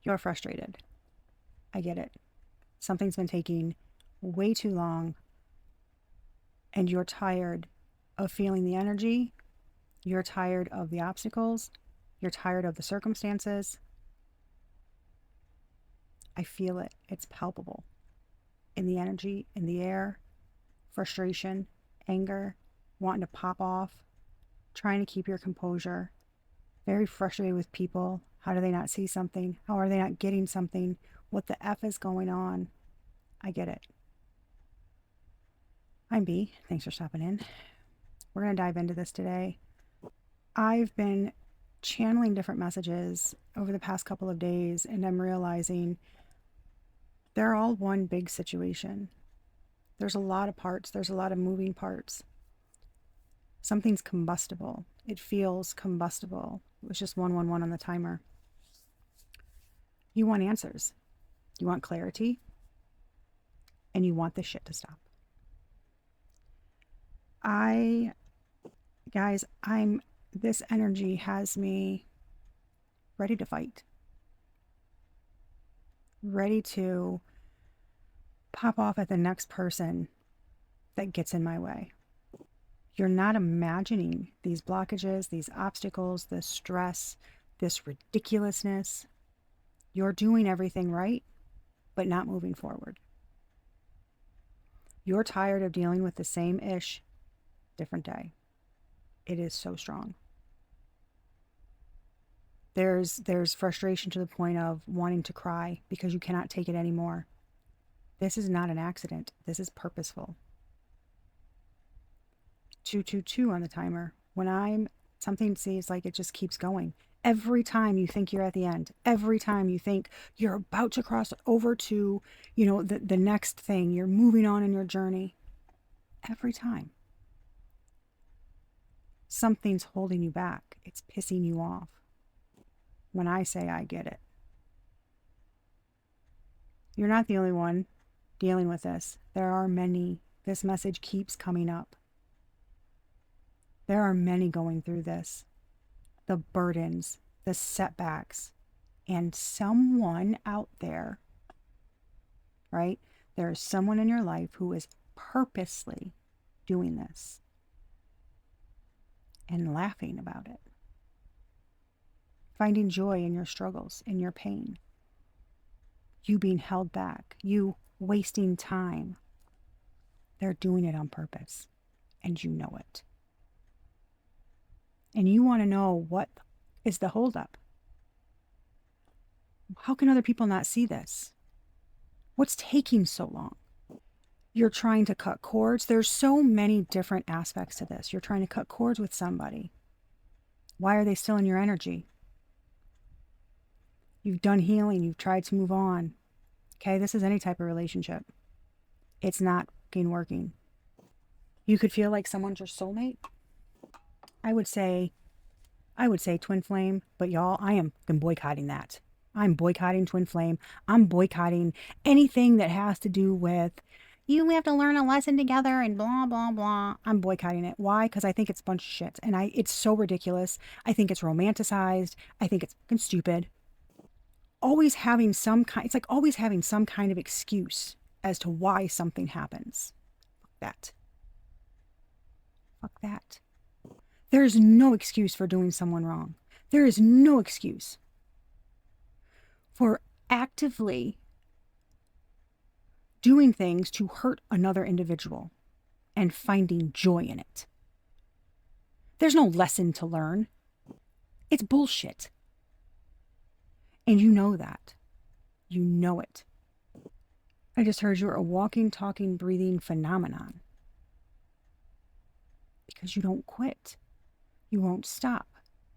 You're frustrated. I get it. Something's been taking way too long, and you're tired of feeling the energy. You're tired of the obstacles. You're tired of the circumstances. I feel it. It's palpable in the energy, in the air, frustration, anger, wanting to pop off, trying to keep your composure, very frustrated with people. How do they not see something? How are they not getting something? What the F is going on? I get it. I'm B. Thanks for stopping in. We're going to dive into this today. I've been channeling different messages over the past couple of days, and I'm realizing they're all one big situation. There's a lot of parts. There's a lot of moving parts. Something's combustible. It feels combustible. It was just 111 on the timer. You want answers. You want clarity. And you want this shit to stop. This energy has me ready to fight. Ready to pop off at the next person that gets in my way. You're not imagining these blockages, these obstacles, this stress, this ridiculousness. You're doing everything right, but not moving forward. You're tired of dealing with the same ish, different day. It is so strong. There's frustration to the point of wanting to cry because you cannot take it anymore. This is not an accident. This is purposeful. 222 on the timer. When something seems like it just keeps going. Every time you think you're at the end, every time you think you're about to cross over to, the next thing, you're moving on in your journey, every time something's holding you back. It's pissing you off. When I say I get it. You're not the only one dealing with this. There are many. This message keeps coming up. There are many going through this. The burdens, the setbacks, and someone out there, right? There is someone in your life who is purposely doing this and laughing about it. Finding joy in your struggles, in your pain. You being held back, you wasting time. They're doing it on purpose, and you know it. And you want to know what is the holdup. How can other people not see this? What's taking so long? You're trying to cut cords. There's so many different aspects to this. You're trying to cut cords with somebody. Why are they still in your energy? You've done healing. You've tried to move on. Okay, this is any type of relationship. It's not working. You could feel like someone's your soulmate. I would say twin flame, but y'all, I am boycotting that. I'm boycotting twin flame. I'm boycotting anything that has to do with you have to learn a lesson together and blah, blah, blah. I'm boycotting it. Why? Because I think it's a bunch of shit. And it's so ridiculous. I think it's romanticized. I think it's fucking stupid. Always having it's like always having some kind of excuse as to why something happens. Fuck that. There's no excuse for doing someone wrong. There is no excuse for actively doing things to hurt another individual and finding joy in it. There's no lesson to learn. It's bullshit. And you know that. You know it. I just heard you're a walking, talking, breathing phenomenon. Because you don't quit. You won't stop.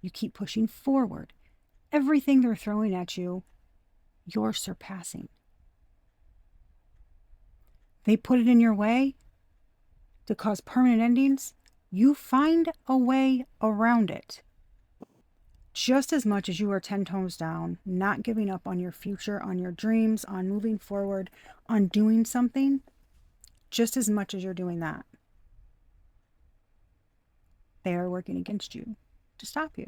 You keep pushing forward. Everything they're throwing at you, you're surpassing. They put it in your way to cause permanent endings. You find a way around it. Just as much as you are 10 toes down, not giving up on your future, on your dreams, on moving forward, on doing something, just as much as you're doing that, they are working against you to stop you.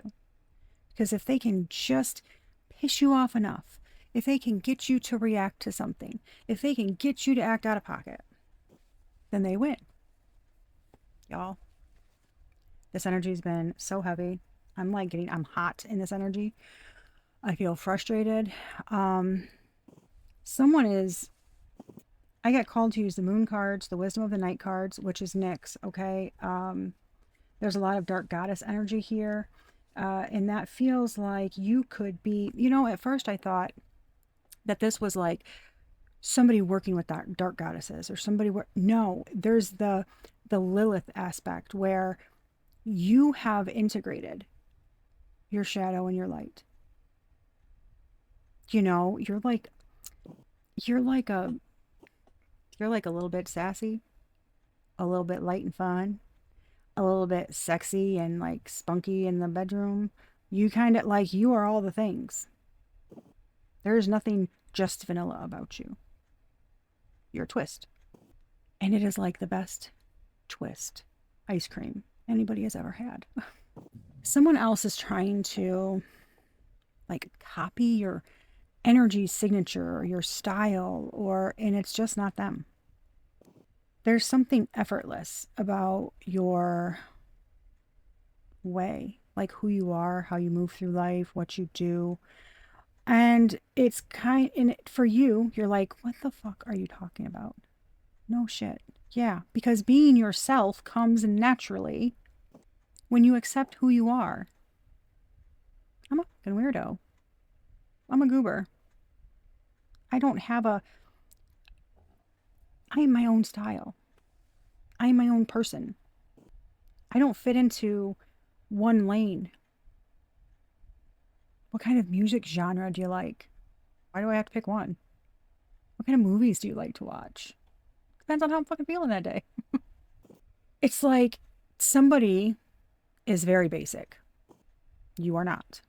Because if they can just piss you off enough, if they can get you to react to something, if they can get you to act out of pocket, then they win. Y'all, this energy's been so heavy. I'm hot in this energy. I feel frustrated. I got called to use the moon cards, the wisdom of the night cards, which is Nyx, okay? There's a lot of dark goddess energy here. And that feels like you could be, at first I thought that this was like somebody working with dark goddesses or somebody no, there's the Lilith aspect where you have integrated your shadow and your light. You're like a little bit sassy, a little bit light and fun, a little bit sexy and like spunky in the bedroom. You kind of like, you are all the things. There is nothing just vanilla about you. You're a twist. And it is like the best twist ice cream anybody has ever had. Someone else is trying to like copy your energy signature or your style, and it's just not them. There's something effortless about your way, like who you are, how you move through life, what you do. And it's for you, you're like, what the fuck are you talking about? No shit. Yeah, because being yourself comes naturally when you accept who you are. I'm a fucking weirdo. I'm a goober. I am my own style. I am my own person. I don't fit into one lane. What kind of music genre do you like? Why do I have to pick one? What kind of movies do you like to watch? Depends on how I'm fucking feeling that day. It's like somebody is very basic. You are not.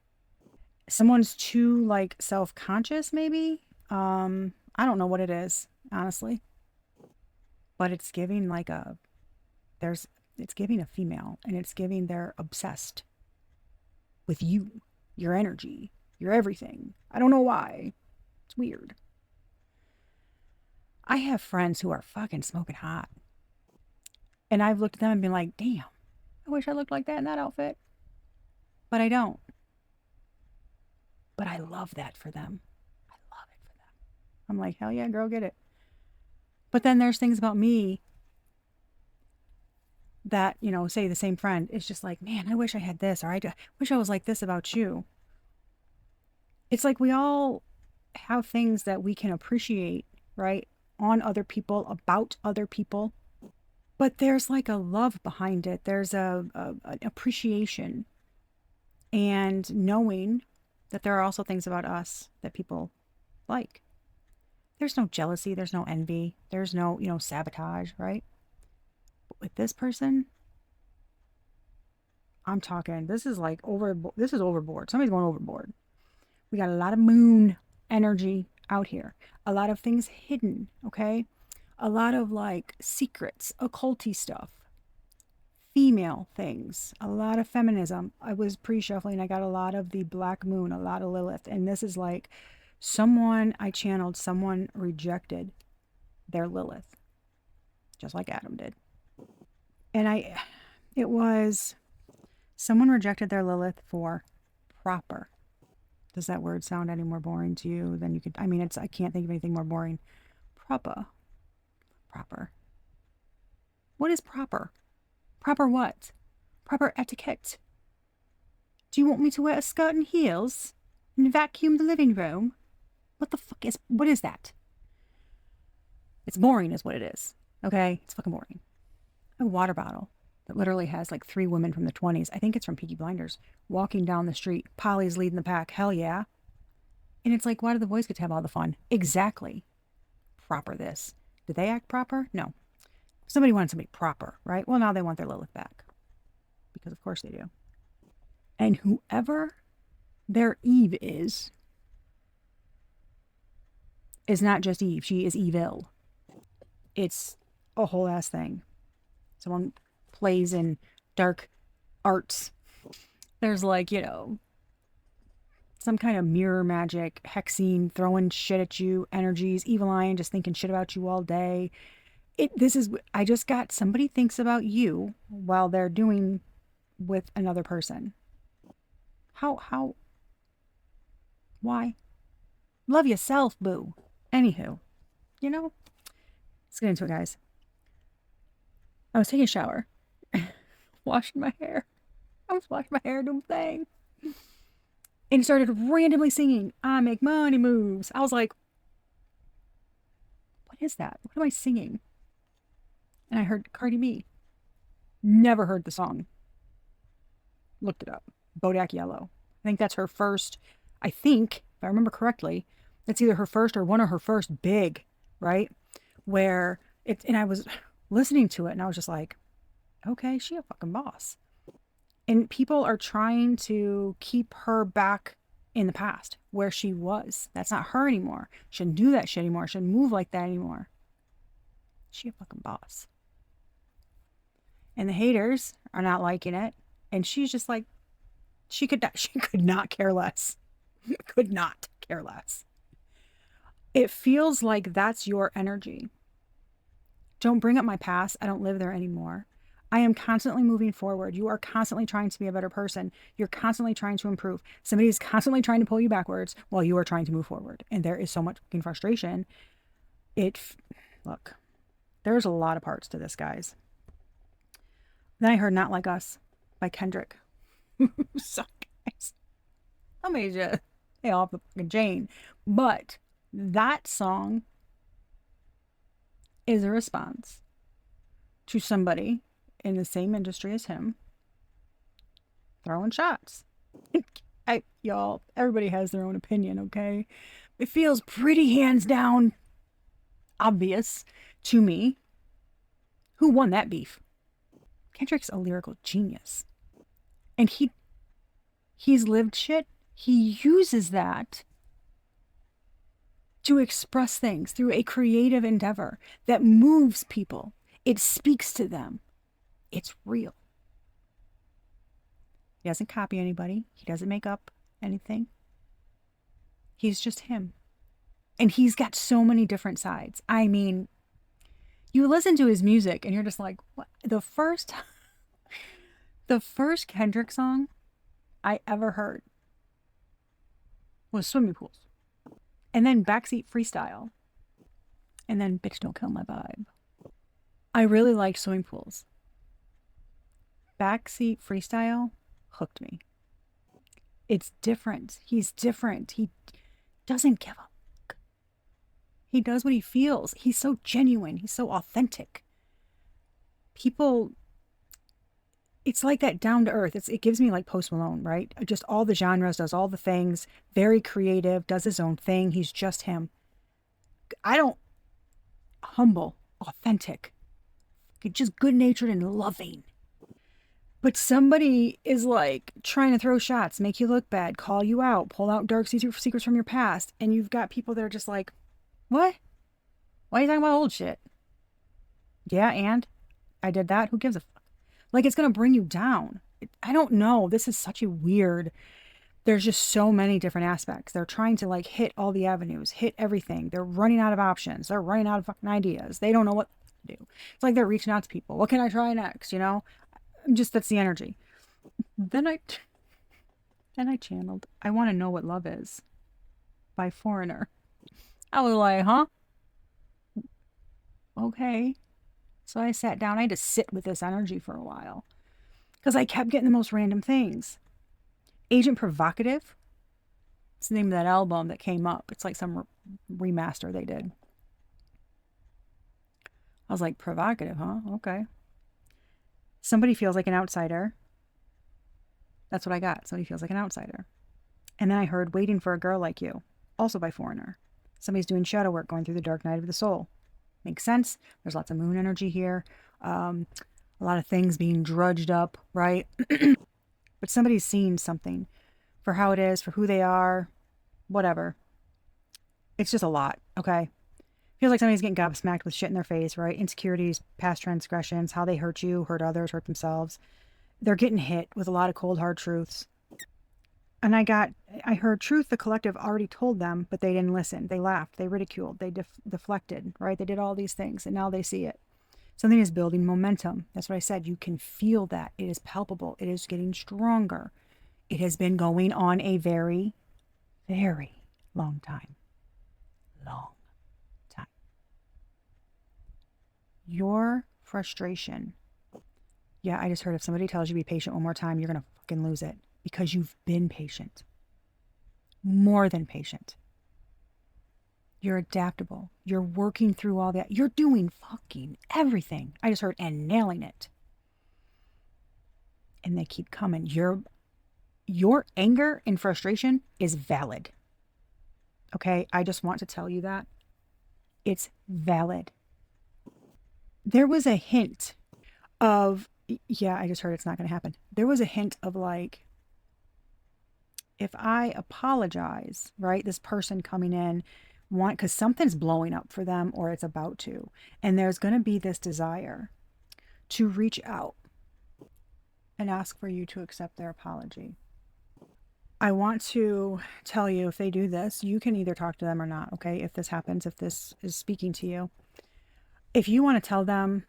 Someone's too like self-conscious maybe. I don't know what it is, honestly. But it's giving like it's giving a female, and it's giving they're obsessed with you, your energy, your everything. I don't know why. It's weird. I have friends who are fucking smoking hot. And I've looked at them and been like, damn, I wish I looked like that in that outfit. But I don't. But I love that for them. I love it for them. I'm like, hell yeah, girl, get it. But then there's things about me that, say the same friend is just like, man, I wish I had this, or I wish I was like this about you. It's like we all have things that we can appreciate, right? On other people, about other people. But there's like a love behind it. There's an appreciation and knowing that there are also things about us that people like. There's no jealousy. There's no envy. There's no, sabotage, right? But with this person, I'm talking, this is overboard. Somebody's going overboard. We got a lot of moon energy out here. A lot of things hidden, okay? A lot of like secrets, occulty stuff, female things, a lot of feminism. I was pre-shuffling. I got a lot of the black moon, a lot of Lilith. And this is like someone rejected their Lilith, just like Adam did. And it was someone rejected their Lilith for proper. Does that word sound any more boring to you than you could? I mean, I can't think of anything more boring. Proper. What is proper? Proper what? Proper etiquette. Do you want me to wear a skirt and heels and vacuum the living room? What is that? It's boring is what it is. Okay? It's fucking boring. A water bottle that literally has like 3 women from the 20s. I think it's from Peaky Blinders. Walking down the street. Polly's leading the pack. Hell yeah. And it's like, why do the boys get to have all the fun? Exactly. Proper this. Did they act proper? No. Somebody wanted somebody proper, right? Well, now they want their Lilith back. Because of course they do. And whoever their Eve is not just Eve. She is evil. It's a whole ass thing. Someone plays in dark arts. There's like, some kind of mirror magic, hexing, throwing shit at you, energies, evil eye, and just thinking shit about you all day. I just got somebody thinks about you while they're doing with another person. Why? Love yourself, boo. Anywho, let's get into it, guys. I was taking a shower, washing my hair. I was washing my hair, doing a thing. And he started randomly singing, I make money moves. I was like, what is that? What am I singing? And I heard Cardi B. Never heard the song. Looked it up. Bodak Yellow. I think that's her first, if I remember correctly, that's either her first or one of her first big, right? And I was listening to it and I was just like, okay, she a fucking boss. And people are trying to keep her back in the past where she was. That's not her anymore. Shouldn't do that shit anymore. Shouldn't move like that anymore. She a fucking boss. And the haters are not liking it. And she's just like, she could not care less. Could not care less. It feels like that's your energy. Don't bring up my past. I don't live there anymore. I am constantly moving forward. You are constantly trying to be a better person. You're constantly trying to improve. Somebody is constantly trying to pull you backwards while you are trying to move forward. And there is so much fucking frustration. Look, there's a lot of parts to this, guys. Then I heard Not Like Us by Kendrick. So, guys, I made you stay off the fucking chain. But that song is a response to somebody in the same industry as him throwing shots. Y'all, everybody has their own opinion, okay? It feels pretty hands down obvious to me who won that beef. Kendrick's a lyrical genius. And he's lived shit. He uses that to express things through a creative endeavor that moves people. It speaks to them. It's real. He doesn't copy anybody. He doesn't make up anything. He's just him. And he's got so many different sides. I mean, you listen to his music and you're just like, what? The first Kendrick song I ever heard was Swimming Pools. And then Backseat Freestyle. And then Bitch Don't Kill My Vibe. I really liked Swimming Pools. Backseat Freestyle hooked me. It's different. He's different. He doesn't give a fuck. He does what he feels. He's so genuine. He's so authentic. People, it's like that down to earth. It gives me like Post Malone, right? Just all the genres, does all the things, very creative, does his own thing. He's just him. Humble, authentic, just good-natured and loving. But somebody is like trying to throw shots, make you look bad, call you out, pull out dark secrets from your past. And you've got people that are just like, what? Why are you talking about old shit? Yeah, and I did that. Who gives a fuck? Like, it's going to bring you down. I don't know. This is such a weird, there's just so many different aspects. They're trying to like hit all the avenues, hit everything. They're running out of options. They're running out of fucking ideas. They don't know what to do. It's like they're reaching out to people. What can I try next? That's the energy. Then I channeled I Want to Know What Love Is by Foreigner. I was like, huh? Okay. So I sat down. I had to sit with this energy for a while because I kept getting the most random things. Agent Provocative. It's the name of that album that came up. It's like some remaster they did. I was like, provocative, huh? Okay. Somebody Feels Like an Outsider. That's what I got. Somebody Feels Like an Outsider. And then I heard Waiting for a Girl Like You, also by Foreigner. Somebody's doing shadow work, going through the dark night of the soul. Makes sense. There's lots of moon energy here. A lot of things being drudged up, right? But somebody's seeing something for how it is, for who they are, whatever. It's just a lot, okay? Feels like somebody's getting gobsmacked with shit in their face, right? Insecurities, past transgressions, how they hurt you, hurt others, hurt themselves. They're getting hit with a lot of cold, hard truths. And I heard truth the collective already told them, but they didn't listen. They laughed, they ridiculed, they deflected, right? They did all these things, and now they see it. Something is building momentum. That's what I said. You can feel that. It is palpable. It is getting stronger. It has been going on a very, very long time. Long time. Your frustration. Yeah, I just heard if somebody tells you be patient one more time, you're going to fucking lose it because you've been patient. More than patient. You're adaptable. You're working through all that. You're doing fucking everything. I just heard and nailing it. And they keep coming. Your anger and frustration is valid. Okay? I just want to tell you that. It's valid. There was a hint of, yeah, I just heard it's not going to happen. There was a hint of like, if I apologize, right? This person coming in, because something's blowing up for them or it's about to. And there's going to be this desire to reach out and ask for you to accept their apology. I want to tell you, if they do this, you can either talk to them or not, okay? If this happens, if this is speaking to you. If you want to tell them,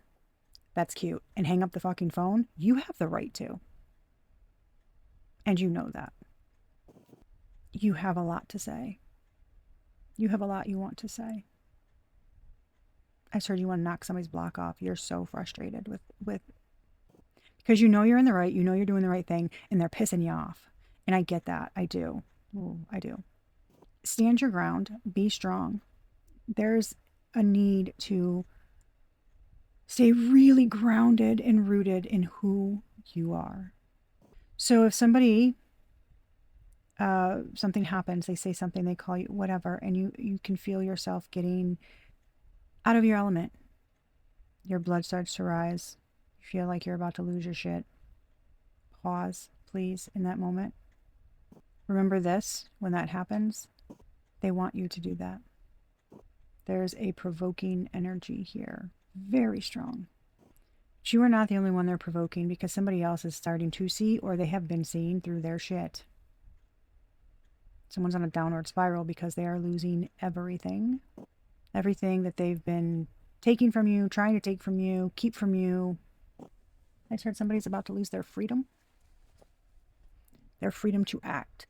that's cute, and hang up the fucking phone, you have the right to. And you know that. You have a lot to say. You have a lot you want to say. I just heard you want to knock somebody's block off. You're so frustrated with because you know you're in the right, you know you're doing the right thing, and they're pissing you off. And I get that. I do. Ooh, I do. Stand your ground. Be strong. There's a need to stay really grounded and rooted in who you are. So if somebody, something happens, they say something, they call you, whatever, and you can feel yourself getting out of your element. Your blood starts to rise. You feel like you're about to lose your shit. Pause, please, in that moment. Remember this, when that happens, they want you to do that. There's a provoking energy here. Very strong. But you are not the only one they're provoking because somebody else is starting to see or they have been seeing through their shit. Someone's on a downward spiral because they are losing everything. Everything that they've been taking from you, trying to take from you, keep from you. I just heard somebody's about to lose their freedom. Their freedom to act.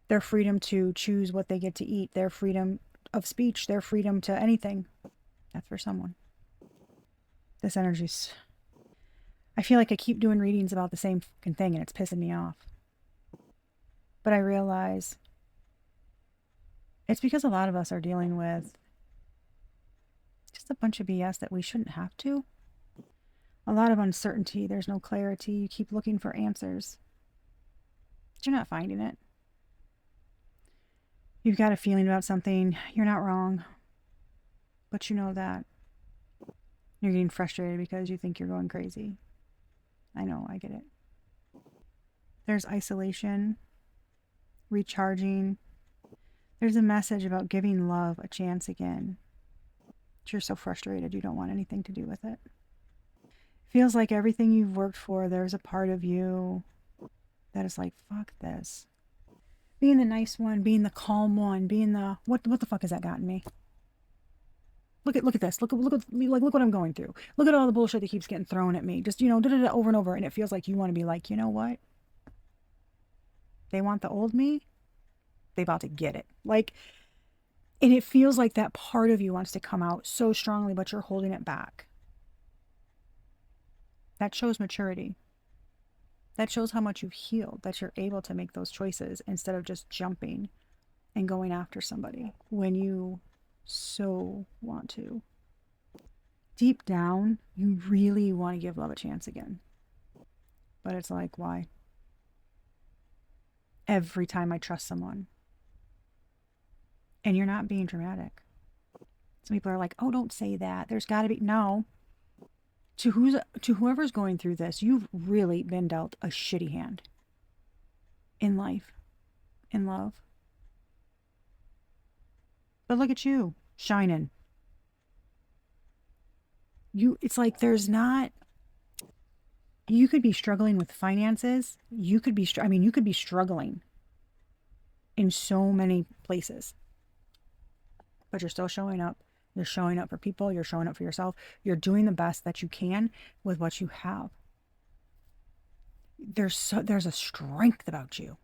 Their freedom to choose what they get to eat. Their freedom of speech. Their freedom to anything. That's for someone. This energy's... I feel like I keep doing readings about the same fucking thing and it's pissing me off. But I realize it's because a lot of us are dealing with just a bunch of BS that we shouldn't have to. A lot of uncertainty. There's no clarity. You keep looking for answers. But you're not finding it. You've got a feeling about something. You're not wrong. But you know that. You're getting frustrated because you think you're going crazy. I know, I get it. There's isolation, recharging. There's a message about giving love a chance again. But you're so frustrated you don't want anything to do with it. Feels like everything you've worked for, there's a part of you that is like, fuck this. Being the nice one, being the calm one, being the, what the fuck has that gotten me? Look at this. Look what I'm going through. Look at all the bullshit that keeps getting thrown at me. Just, over and over. And it feels like you want to be like, you know what? They want the old me. They about to get it. And it feels like that part of you wants to come out so strongly, but you're holding it back. That shows maturity. That shows how much you've healed, that you're able to make those choices instead of just jumping and going after somebody when you so want to. Deep down, you really want to give love a chance again. But it's like, why? Every time I trust someone. And you're not being dramatic. Some people are like, oh, don't say that. There's got to be... No. To whoever's going through this, you've really been dealt a shitty hand. In life. In love. But look at you, shining. It's like there's not... You could be struggling with finances. You could be struggling. in so many places. But you're still showing up. You're showing up for people. You're showing up for yourself. You're doing the best that you can with what you have. There's a strength about you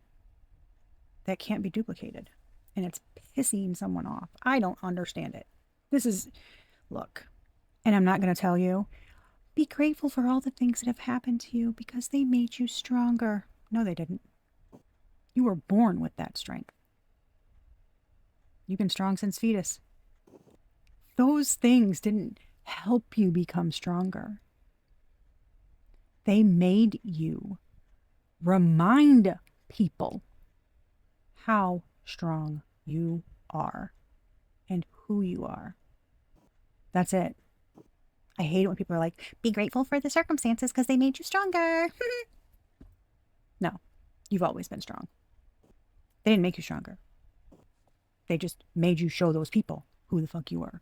that can't be duplicated. And it's pissing someone off. I don't understand it. Look, and I'm not going to tell you, be grateful for all the things that have happened to you because they made you stronger. No, they didn't. You were born with that strength. You've been strong since fetus. Those things didn't help you become stronger. They made you remind people how strong you are and who you are. That's it. I hate it when people are like, be grateful for the circumstances because they made you stronger. No, you've always been strong. They didn't make you stronger. They just made you show those people who the fuck you were.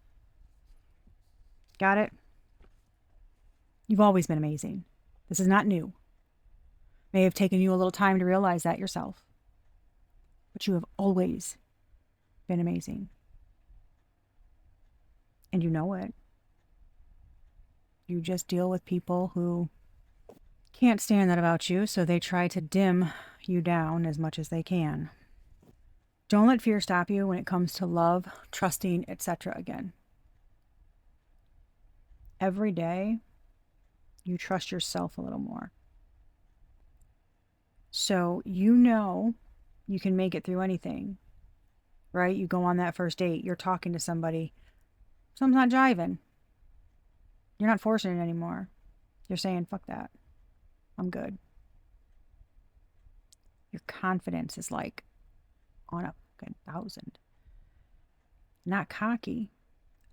Got it? You've always been amazing. This is not new. May have taken you a little time to realize that yourself. But you have always been amazing. And you know it. You just deal with people who can't stand that about you, so they try to dim you down as much as they can. Don't let fear stop you when it comes to love, trusting, etc. again. Every day, you trust yourself a little more. So you know you can make it through anything, right? You go on that first date, you're talking to somebody, something's not jiving. You're not forcing it anymore. You're saying, fuck that. I'm good. Your confidence is like on a fucking 1,000. Not cocky,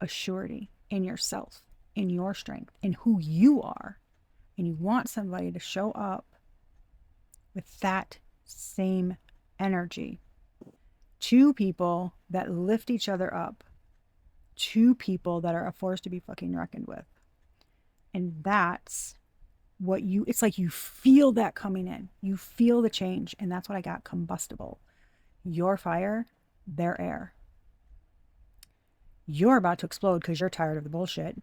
a surety in yourself, in your strength, in who you are. And you want somebody to show up with that same energy. Two people that lift each other up. Two people that are a force to be fucking reckoned with. And that's what it's like you feel that coming in. You feel the change. And that's what I got, combustible. Your fire, their air. You're about to explode because you're tired of the bullshit.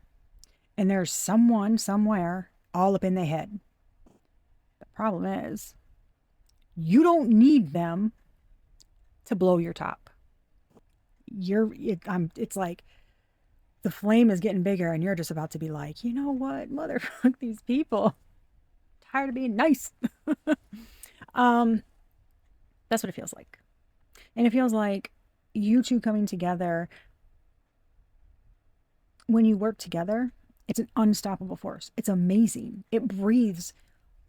And there's someone somewhere all up in the head. The problem is, you don't need them to blow your top. It's like the flame is getting bigger and you're just about to be like, you know what, motherfuck these people. I'm tired of being nice. That's what it feels like. And it feels like you two coming together, when you work together, it's an unstoppable force. It's amazing. It breathes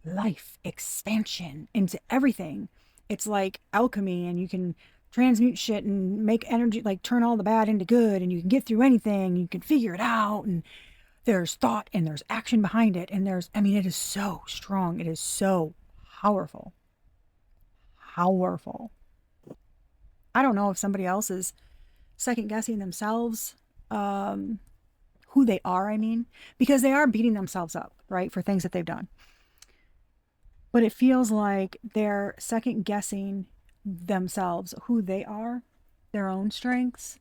life, expansion into everything. It's like alchemy, and you can transmute shit and make energy, like turn all the bad into good, and you can get through anything. You can figure it out, and there's thought and there's action behind it. And it is so strong. It is so powerful. Powerful. I don't know if somebody else is second guessing themselves, who they are, because they are beating themselves up, right, for things that they've done. But it feels like they're second guessing themselves, who they are, their own strengths.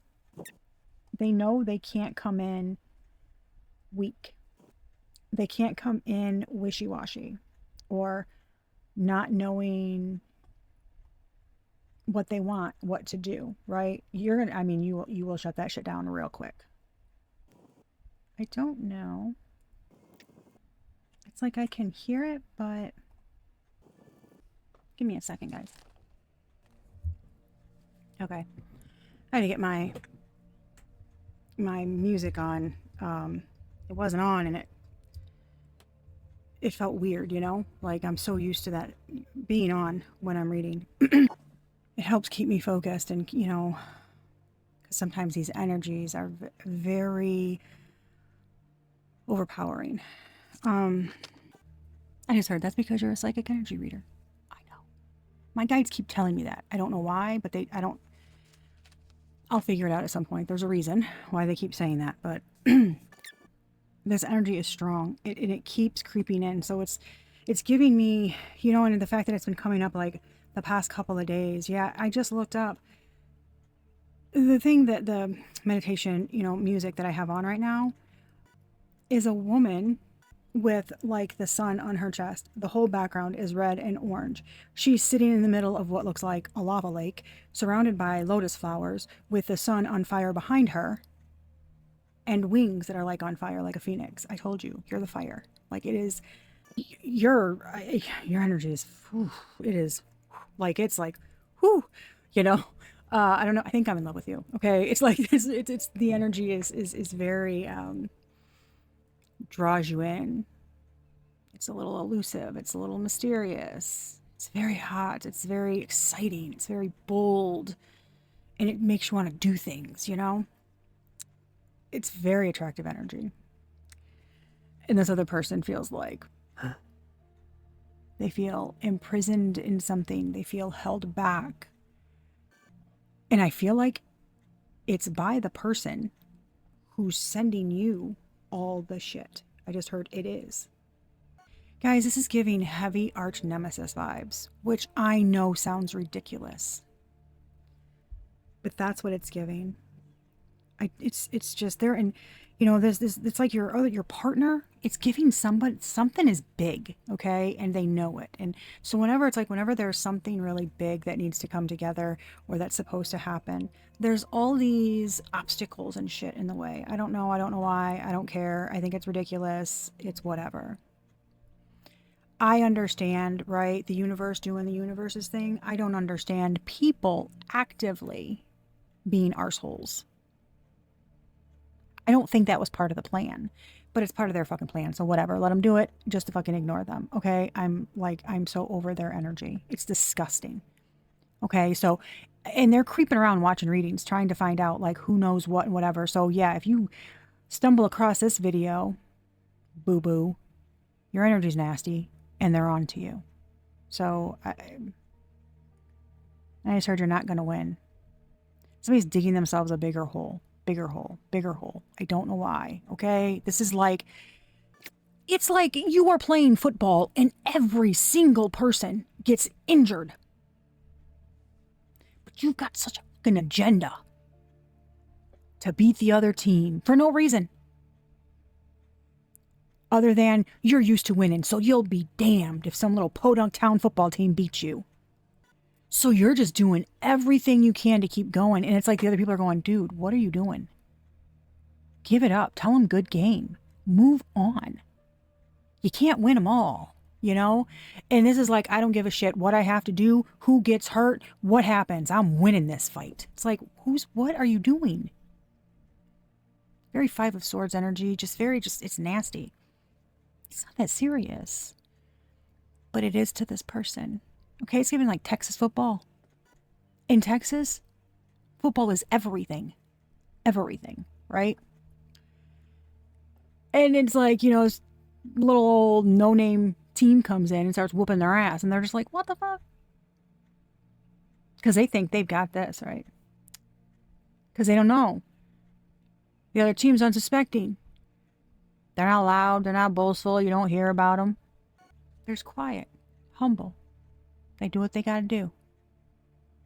They know they can't come in weak. They can't come in wishy-washy or not knowing what they want, what to do, right? You will shut that shit down real quick. I don't know. It's like I can hear it, but give me a second, guys. Okay. I had to get my music on. It wasn't on, and it felt weird, Like I'm so used to that being on when I'm reading. It helps keep me focused, and because sometimes these energies are very overpowering. I just heard that's because you're a psychic energy reader. I know. My guides keep telling me that. I don't know why, but I'll figure it out at some point. There's a reason why they keep saying that, but this energy is strong. It keeps creeping in. So it's giving me, and the fact that it's been coming up like the past couple of days. Yeah, I just looked up the thing that the meditation, music that I have on right now is a woman with like the sun on her chest. The whole background is red and orange. She's sitting in the middle of what looks like a lava lake, surrounded by lotus flowers, with the sun on fire behind her, and wings that are like on fire, like a phoenix. I told you, you're the fire. Like, it is, your energy is, whew, it is like, it's like, whew, I don't know. I think I'm in love with you. Okay. It's like, it's the energy is very, draws you in. It's a little elusive. It's a little mysterious. It's very hot. It's very exciting. It's very bold. And it makes you want to do things, It's very attractive energy. And this other person feels like they feel imprisoned in something. They feel held back. And I feel like it's by the person who's sending you all the shit. I just heard it is. Guys, this is giving heavy arch nemesis vibes, which I know sounds ridiculous. But that's what it's giving. It's just there, and this it's like your partner. It's giving something is big, okay, and they know it. And so whenever there's something really big that needs to come together or that's supposed to happen, there's all these obstacles and shit in the way. I don't know why. I don't care. I think it's ridiculous. It's whatever. I understand, right? The universe doing the universe's thing. I don't understand people actively being arseholes. I don't think that was part of the plan, but it's part of their fucking plan. So whatever, let them do it just to fucking ignore them. Okay. I'm so over their energy. It's disgusting. Okay. So, and they're creeping around watching readings, trying to find out like who knows what and whatever. So yeah, if you stumble across this video, boo boo, your energy's nasty and they're on to you. So I just heard you're not going to win. Somebody's digging themselves a bigger hole. Bigger hole. I don't know why. Okay. This is like, it's like you are playing football and every single person gets injured. But you've got such a fucking agenda to beat the other team for no reason. Other than you're used to winning. So you'll be damned if some little podunk town football team beats you. So you're just doing everything you can to keep going. And it's like the other people are going, dude, what are you doing? Give it up. Tell them good game. Move on. You can't win them all, And this is like, I don't give a shit what I have to do, who gets hurt, what happens. I'm winning this fight. It's like, what are you doing? Very Five of Swords energy. It's nasty. It's not that serious. But it is to this person. Okay, it's even like Texas football. In Texas, football is everything. Everything, right? And it's like, this little old no-name team comes in and starts whooping their ass. And they're just like, what the fuck? Because they think they've got this, right? Because they don't know. The other team's unsuspecting. They're not loud. They're not boastful. You don't hear about them. They're just quiet, humble. They do what they got to do.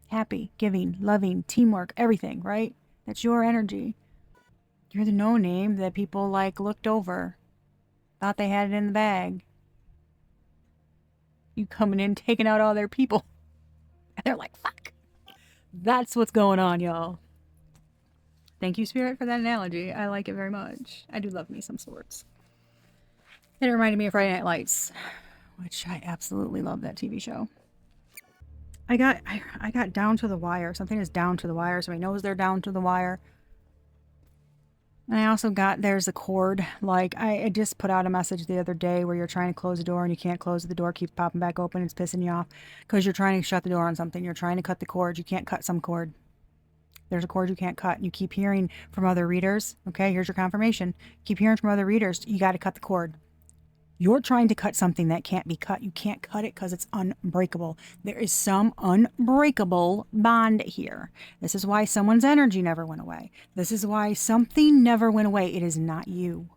Happy, giving, loving, teamwork, everything, right? That's your energy. You're the no-name that people looked over. Thought they had it in the bag. You coming in, taking out all their people. And they're like, fuck. That's what's going on, y'all. Thank you, Spirit, for that analogy. I like it very much. I do love me some swords. And it reminded me of Friday Night Lights, which I absolutely love that TV show. I got down to the wire. Something is down to the wire. Somebody knows they're down to the wire. And I also got, there's a cord. I just put out a message the other day where you're trying to close the door and you can't close the door, keep popping back open. It's pissing you off because you're trying to shut the door on something. You're trying to cut the cord. You can't cut some cord. There's a cord you can't cut. You keep hearing from other readers. Okay, here's your confirmation. Keep hearing from other readers. You got to cut the cord. You're trying to cut something that can't be cut. You can't cut it because it's unbreakable. There is some unbreakable bond here. This is why someone's energy never went away. This is why something never went away. It is not you.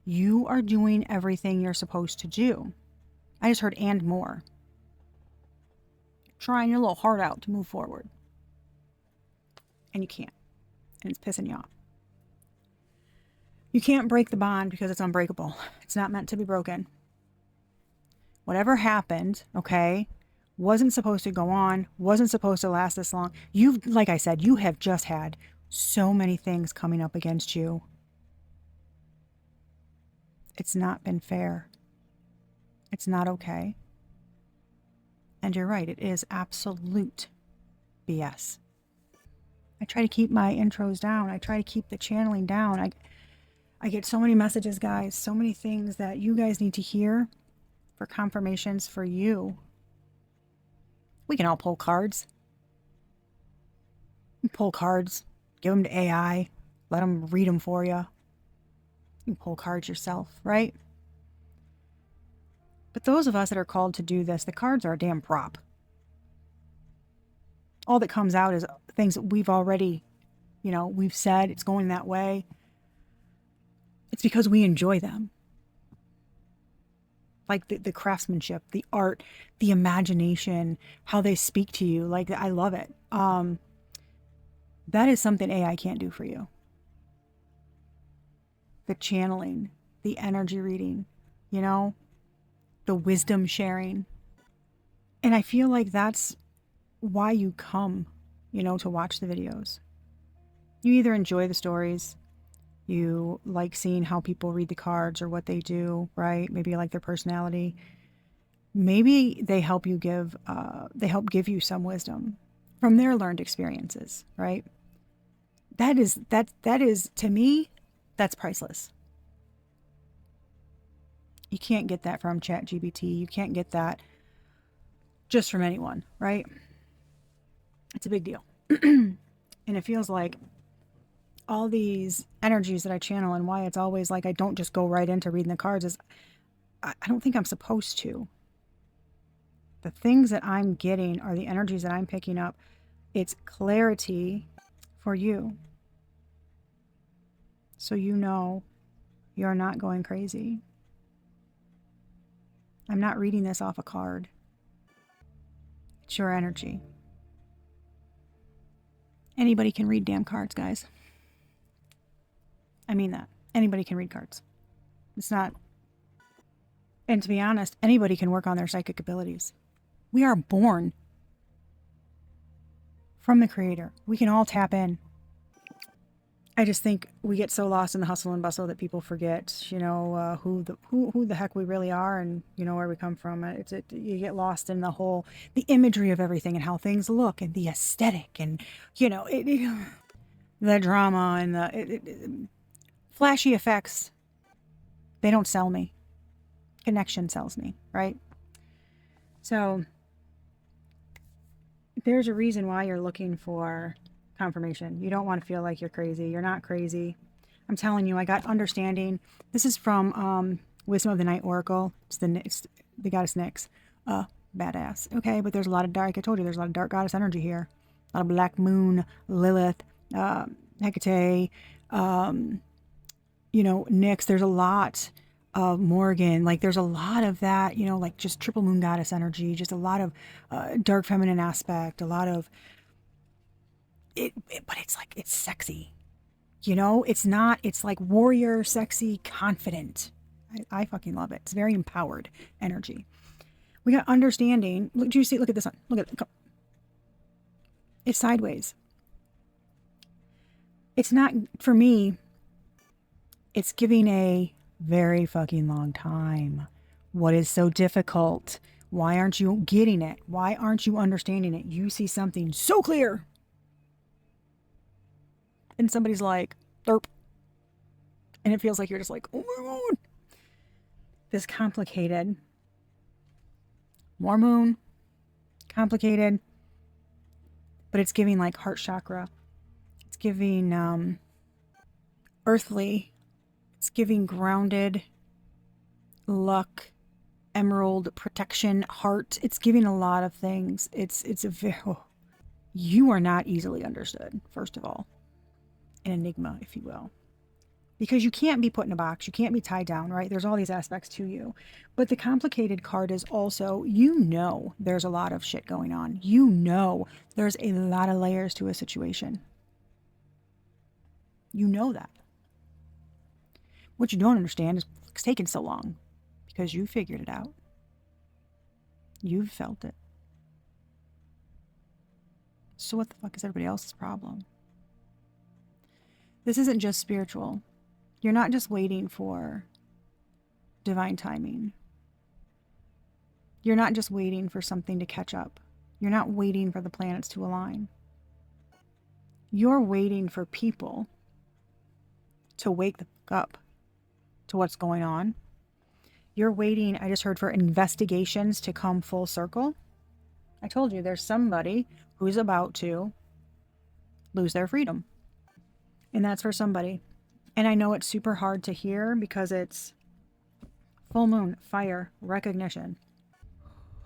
You are doing everything you're supposed to do. I just heard and more. trying your little heart out to move forward. And you can't. And it's pissing you off. You can't break the bond because it's unbreakable. It's not meant to be broken. Whatever happened, okay, wasn't supposed to go on, wasn't supposed to last this long. You've, like I said, you have just had so many things coming up against you. It's not been fair. It's not okay. And you're right, it is absolute BS. I try to keep my intros down. I try to keep the channeling down. I get so many messages, guys, so many things that you guys need to hear for confirmations for you. We can all pull cards. You pull cards, give them to AI, let them read them for you. You can pull cards yourself, right? But those of us that are called to do this, the cards are a damn prop. All that comes out is things that we've already, we've said it's going that way. It's because we enjoy them. Like the craftsmanship, the art, the imagination, how they speak to you. Like, I love it. That is something AI can't do for you. The channeling, the energy reading, the wisdom sharing. And I feel like that's why you come, to watch the videos. You either enjoy the stories, you like seeing how people read the cards or what they do, right? Maybe you like their personality. Maybe they help you give you some wisdom from their learned experiences, right? That is to me, that's priceless. You can't get that from ChatGPT. You can't get that just from anyone, right? It's a big deal. And it feels like all these energies that I channel, and why it's always like I don't just go right into reading the cards, is I don't think I'm supposed to. The things that I'm getting are the energies that I'm picking up. It's clarity for you. So you're not going crazy. I'm not reading this off a card. It's your energy. Anybody can read damn cards, guys. I mean that. Anybody can read cards. It's not... And to be honest, anybody can work on their psychic abilities. We are born from the Creator. We can all tap in. I just think we get so lost in the hustle and bustle that people forget, who the heck we really are, and where we come from. You get lost in the imagery of everything and how things look and the aesthetic and the drama and the flashy effects. They don't sell me. Connection sells me, right? So there's a reason why you're looking for confirmation. You don't want to feel like you're crazy. You're not crazy. I'm telling you, I got understanding. This is from Wisdom of the Night Oracle. It's the goddess Nyx. Badass. Okay, but there's a lot of dark. I told you there's a lot of dark goddess energy here. A lot of Black Moon, Lilith, Hecate, Nyx. There's a lot of Morgan. Like, there's a lot of that, like just triple moon goddess energy. Just a lot of dark feminine aspect. A lot of but it's like, it's sexy, it's like warrior, sexy, confident. I fucking love it. It's very empowered energy. We got understanding. Look, do you see? Look at this one. Look at it. It's sideways. It's not, for me, it's giving a very fucking long time. What is so difficult? Why aren't you getting it? Why aren't you understanding it? You see something so clear. And somebody's like, derp. And it feels like you're just like, oh my God. This complicated. More moon. Complicated. But it's giving like heart chakra. It's giving earthly. It's giving grounded. Luck. Emerald. Protection. Heart. It's giving a lot of things. It's a very... You are not easily understood, first of all. An enigma, if you will. because you can't be put in a box. You can't be tied down, right? There's all these aspects to you. But the complicated card is also, you know, there's a lot of shit going on. You know, there's a lot of layers to a situation. You know that. What you don't understand is it's taken so long because you figured it out. You've felt it. So what the fuck is everybody else's problem? This isn't just spiritual. You're not just waiting for divine timing. You're not just waiting for something to catch up. You're not waiting for the planets to align. You're waiting for people to wake the fuck up to what's going on. You're waiting, I just heard, for investigations to come full circle. I told you there's somebody who's about to lose their freedom. And that's for somebody. And I know it's super hard to hear because it's full moon, fire, recognition.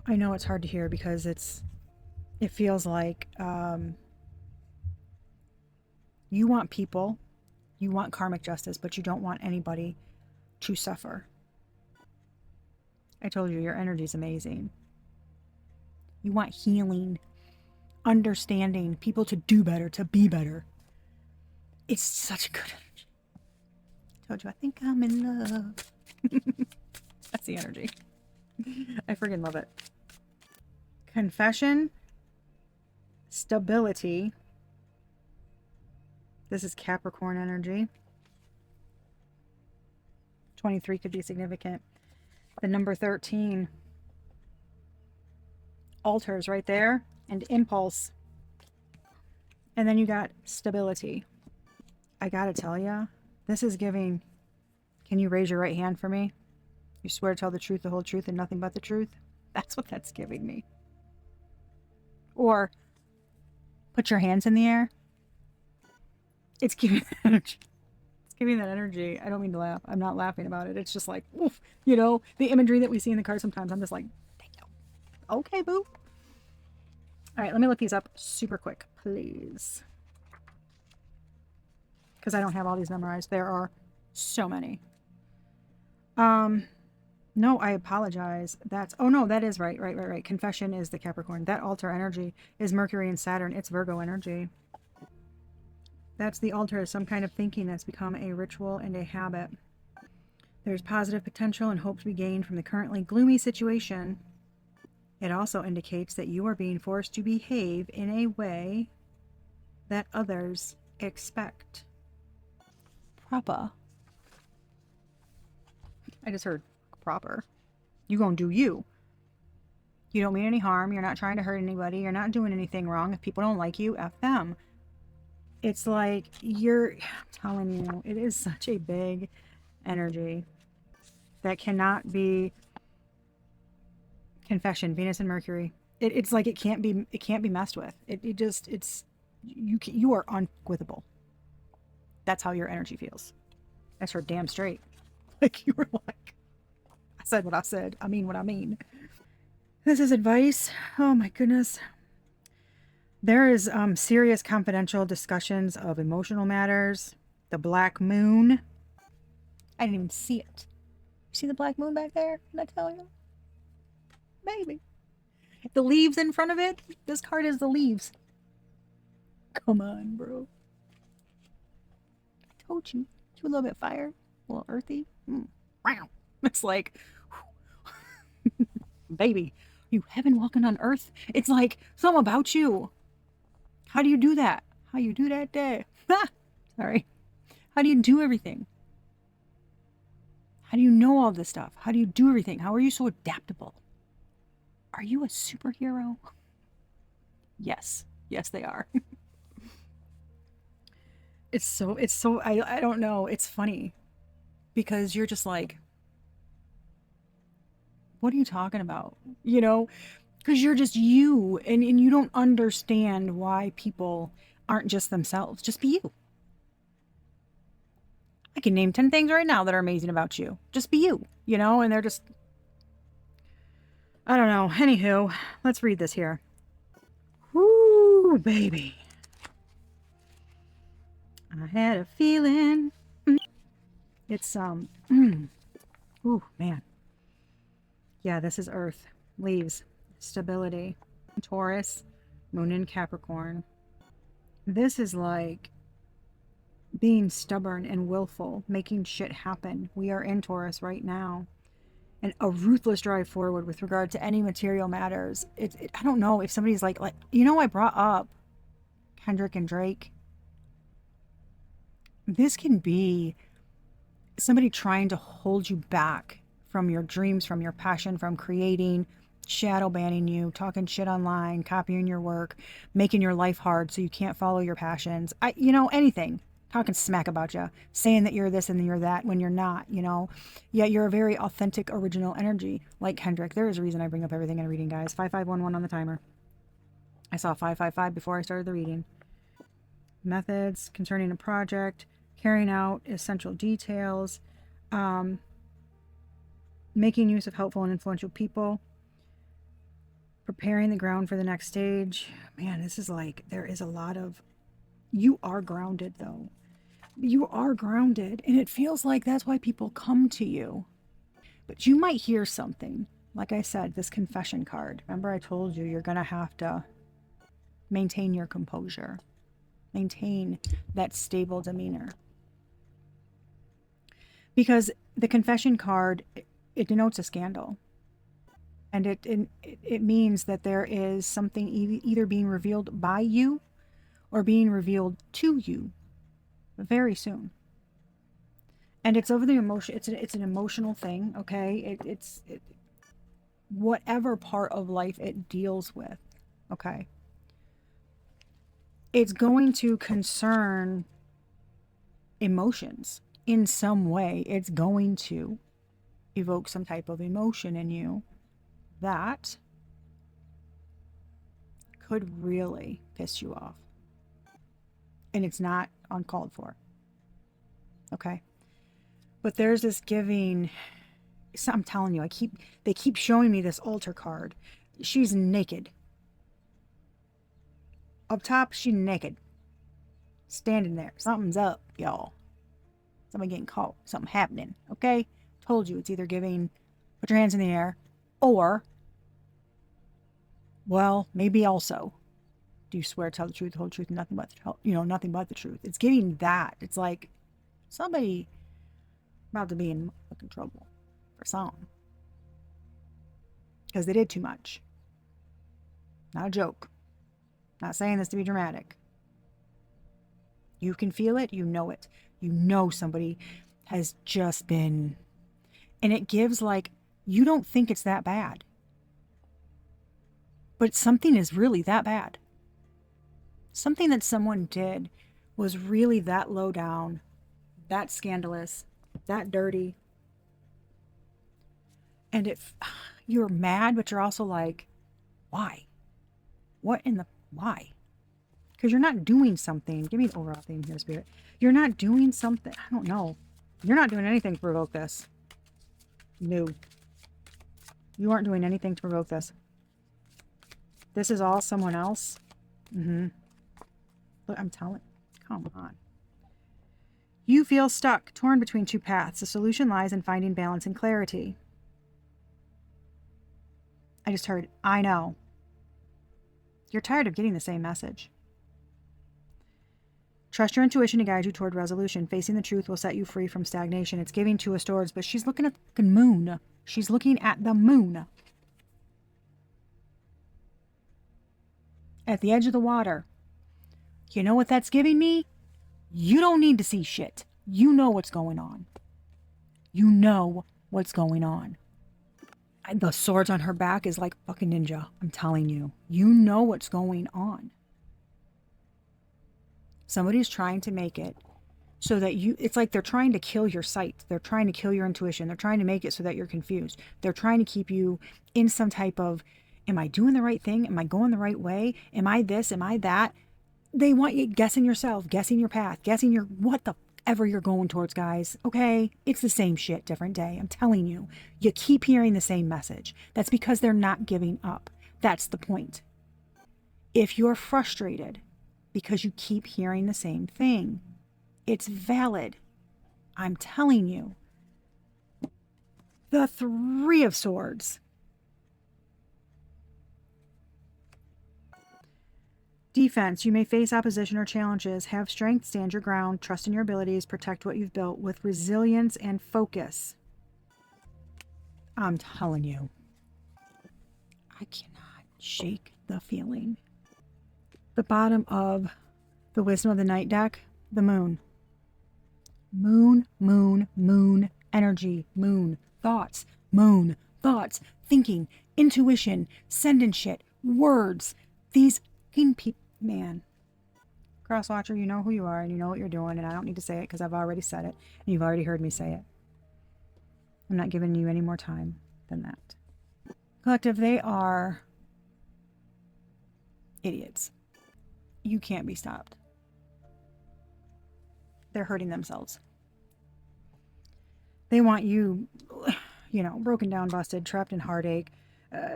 I know it's hard to hear because it feels like you want people, you want karmic justice, but you don't want anybody to suffer. I told you, your energy is amazing. You want healing, understanding, people to do better, to be better. It's such a good energy. I told you, I think I'm in love. That's the energy. I freaking love it. Confession, stability. This is Capricorn energy. 23 could be significant. The number 13. Altars right there. And impulse. And then you got stability. I gotta tell ya, this is giving... Can you raise your right hand for me? You swear to tell the truth, the whole truth, and nothing but the truth? That's what that's giving me. Or put your hands in the air. It's giving that energy. It's giving that energy. I don't mean to laugh. I'm not laughing about it. It's just like, oof. You know, the imagery that we see in the cards sometimes, I'm just like, damn. Okay, boo. All right, let me look these up super quick, please. Because I don't have all these memorized. There are so many. No, I apologize. That's, oh no, that is right. Confession is the Capricorn. That altar energy is Mercury and Saturn. It's Virgo energy. That's the altar, some kind of thinking that's become a ritual and a habit. There's positive potential and hope to be gained from the currently gloomy situation. It also indicates that you are being forced to behave in a way that others expect. Proper. I just heard proper. You gonna do you. You don't mean any harm. You're not trying to hurt anybody. You're not doing anything wrong. If people don't like you, F them. It's like I'm telling you, it is such a big energy that cannot be confession, Venus and Mercury. It's like it can't be messed with. You are unquitable. That's how your energy feels. That's her damn straight. Like you were like, I said what I said. I mean what I mean. This is advice. Oh my goodness. There is serious confidential discussions of emotional matters. The black moon. I didn't even see it. You see the black moon back there? Did I tell you? Maybe. The leaves in front of it. This card is the leaves. Come on, bro. I told you. You a little bit fire. A little earthy. Wow. It's like, baby, you heaven walking on earth? It's like something about you. How do you do that? How you do that day? Sorry. How do you do everything? How do you know all this stuff? How do you do everything? How are you so adaptable? Are you a superhero? Yes. Yes, they are. It's so, I don't know. It's funny because you're just like, what are you talking about? You know, because you're just you and you don't understand why people aren't just themselves. Just be you. I can name 10 things right now that are amazing about you. Just be you, you know, and they're just, I don't know. Anywho, let's read this here. Woo, baby. I had a feeling. It's, ooh, man. Yeah, this is Earth. Leaves. Stability. Taurus. Moon in Capricorn. This is like being stubborn and willful, making shit happen. We are in Taurus right now. And a ruthless drive forward with regard to any material matters. I don't know if somebody's like, I brought up Kendrick and Drake. This can be somebody trying to hold you back from your dreams, from your passion, from creating, shadow banning you, talking shit online, copying your work, making your life hard so you can't follow your passions. Anything. Talking smack about you, saying that you're this and you're that when you're not, Yet you're a very authentic, original energy, like Kendrick. There is a reason I bring up everything in a reading, guys. 5511 on the timer. I saw 555 before I started the reading. Methods concerning a project, carrying out essential details, making use of helpful and influential people, preparing the ground for the next stage. Man, this is like, there is a lot of, you are grounded though. You are grounded, and it feels like that's why people come to you. But you might hear something. Like I said, this confession card. Remember I told you you're going to have to maintain your composure. Maintain that stable demeanor. Because the confession card, it denotes a scandal. And it means that there is something either being revealed by you or being revealed to you very soon. And it's over the emotion. It's an emotional thing, okay? It's whatever part of life it deals with, okay? It's going to concern emotions in some way. It's going to evoke some type of emotion in you that could really piss you off. And it's not uncalled for. Okay? But there's this giving, I'm telling you, they keep showing me this altar card. She's naked. Up top, she's naked. Standing there. Something's up, y'all. Somebody getting caught. Something happening. Okay? Told you, it's either giving, put your hands in the air, or, well, maybe also, do you swear to tell the truth, the whole truth, and nothing but nothing but the truth. It's giving that. It's like somebody about to be in fucking trouble for something. Because they did too much. Not a joke. Not saying this to be dramatic. You can feel it. You know it. You know somebody has just been... And it gives like, you don't think it's that bad. But something is really that bad. Something that someone did was really that low down, that scandalous, that dirty. And you're mad, but you're also like, why? What in the, why? Because you're not doing something. Give me an overall theme here, Spirit. You're not doing something. I don't know. You're not doing anything to provoke this. No. You aren't doing anything to provoke this. This is all someone else. Look, I'm telling. Come on. You feel stuck, torn between two paths. The solution lies in finding balance and clarity. I just heard, I know. You're tired of getting the same message. Trust your intuition to guide you toward resolution. Facing the truth will set you free from stagnation. It's giving Two of Swords, but she's looking at the moon. She's looking at the moon. At the edge of the water. You know what that's giving me? You don't need to see shit. You know what's going on. You know what's going on. The swords on her back is like fucking ninja. I'm telling you. You know what's going on. Somebody's trying to make it so that it's like they're trying to kill your sight. They're trying to kill your intuition. They're trying to make it so that you're confused. They're trying to keep you in some type of, am I doing the right thing? Am I going the right way? Am I this? Am I that? They want you guessing yourself, guessing your path, guessing your what the ever you're going towards, guys. Okay? It's the same shit, different day. I'm telling you. You keep hearing the same message. That's because they're not giving up. That's the point. If you're frustrated because you keep hearing the same thing, it's valid. I'm telling you. The Three of Swords. Defense. You may face opposition or challenges. Have strength, stand your ground, trust in your abilities, protect what you've built with resilience and focus. I'm telling you. I cannot shake the feeling. The bottom of the Wisdom of the Night deck, the moon. Moon, moon, moon, energy, moon, thoughts, thinking, intuition, sending shit, words. These fucking people, man. Crosswatcher, you know who you are and you know what you're doing, and I don't need to say it because I've already said it and you've already heard me say it. I'm not giving you any more time than that. Collective, they are idiots. You can't be stopped. They're hurting themselves. They want you, you know, broken down, busted, trapped in heartache,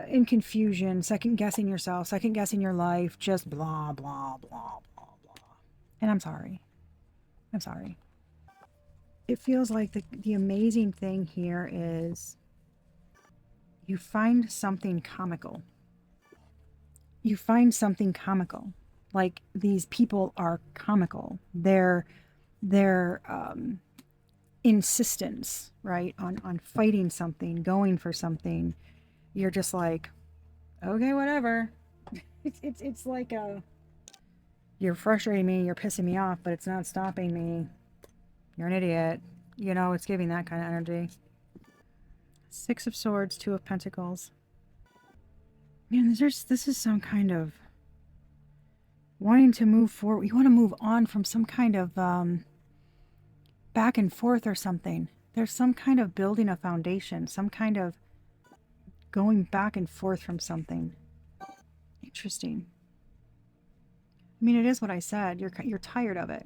in confusion, second-guessing yourself, second-guessing your life, just blah, blah, blah, blah, blah. And I'm sorry. I'm sorry. It feels like the amazing thing here is you find something comical. You find something comical. Like, these people are comical. Their insistence, right, on fighting something, going for something, you're just like, okay, whatever. It's like you're frustrating me, you're pissing me off, but it's not stopping me. You're an idiot. You know, it's giving that kind of energy. Six of Swords, Two of Pentacles. Man, this is some kind of wanting to move forward. You want to move on from some kind of back and forth or something. There's some kind of building a foundation, some kind of going back and forth from something. Interesting. I mean, it is what I said. You're tired of it.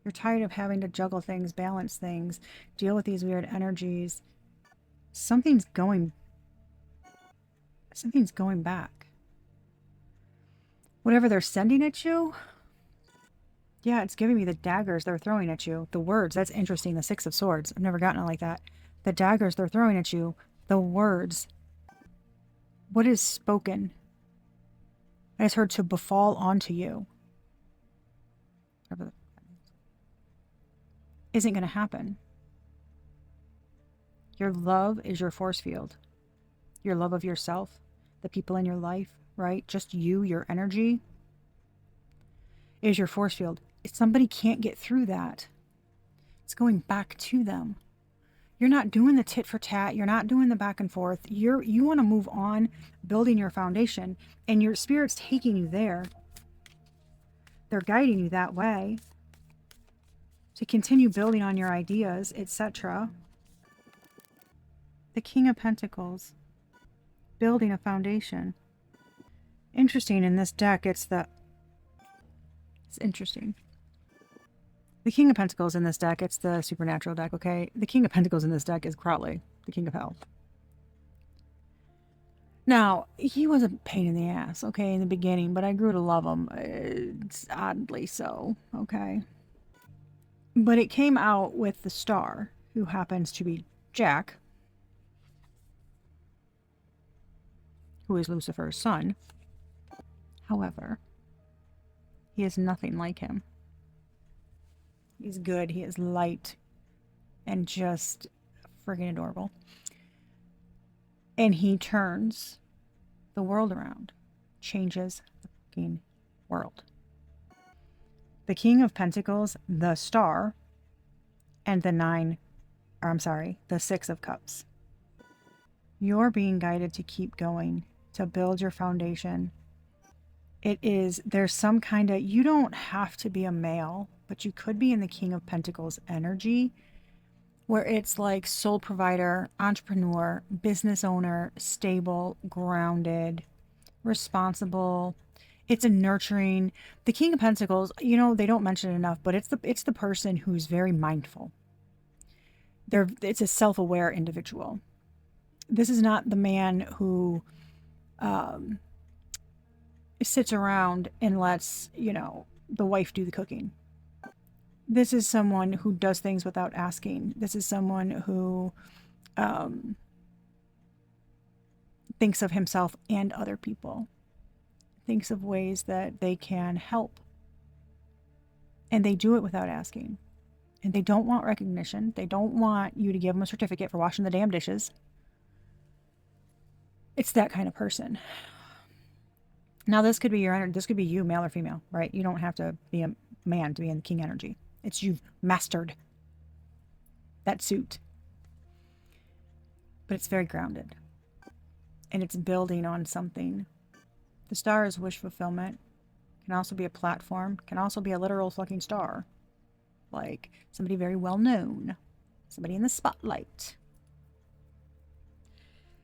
You're tired of having to juggle things, balance things, deal with these weird energies. Something's going back. Whatever they're sending at you, yeah, it's giving me the daggers they're throwing at you. The words, that's interesting. The Six of Swords. I've never gotten it like that. The daggers they're throwing at you. The words. What is spoken? I just heard to befall onto you. Whatever isn't going to happen. Your love is your force field. Your love of yourself, the people in your life, right? Just you, your energy is your force field. If somebody can't get through that, it's going back to them. You're not doing the tit for tat. You're not doing the back and forth. You want to move on, building your foundation, and your spirit's taking you there. They're guiding you that way to continue building on your ideas, etc. The King of Pentacles, building a foundation. Interesting, in this deck, it's interesting. The King of Pentacles in this deck, it's the supernatural deck, okay? The King of Pentacles in this deck is Crowley, the King of Hell. Now, he was a pain in the ass, okay, in the beginning, but I grew to love him. It's oddly so, okay? But it came out with the Star, who happens to be Jack, who is Lucifer's son. However, he is nothing like him. He's good, he is light, and just friggin' adorable. And he turns the world around, changes the fucking world. The King of Pentacles, the Star, and the Six of Cups. You're being guided to keep going, to build your foundation. There's some kind of, you don't have to be a male, but you could be in the King of Pentacles energy, where it's like sole provider, entrepreneur, business owner, stable, grounded, responsible. It's a nurturing. The King of Pentacles, you know, they don't mention it enough, but it's the person who's very mindful. It's a self-aware individual. This is not the man who sits around and lets, you know, the wife do the cooking. This is someone who does things without asking. This is someone who thinks of himself and other people, thinks of ways that they can help. And they do it without asking. And they don't want recognition. They don't want you to give them a certificate for washing the damn dishes. It's that kind of person. Now, this could be your energy. This could be you, male or female, right? You don't have to be a man to be in the king energy. It's you've mastered that suit. But it's very grounded. And it's building on something. The star is wish fulfillment. Can also be a platform. Can also be a literal fucking star. Like somebody very well known. Somebody in the spotlight.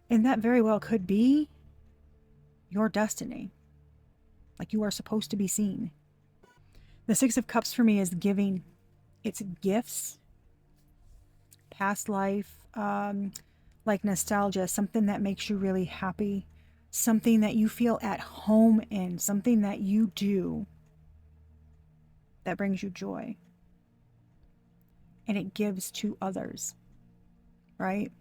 And that very well could be your destiny. Like you are supposed to be seen. The Six of Cups for me is giving. It's gifts. Past life. Like nostalgia. Something that makes you really happy. Something that you feel at home in. Something that you do that brings you joy. And it gives to others. Right?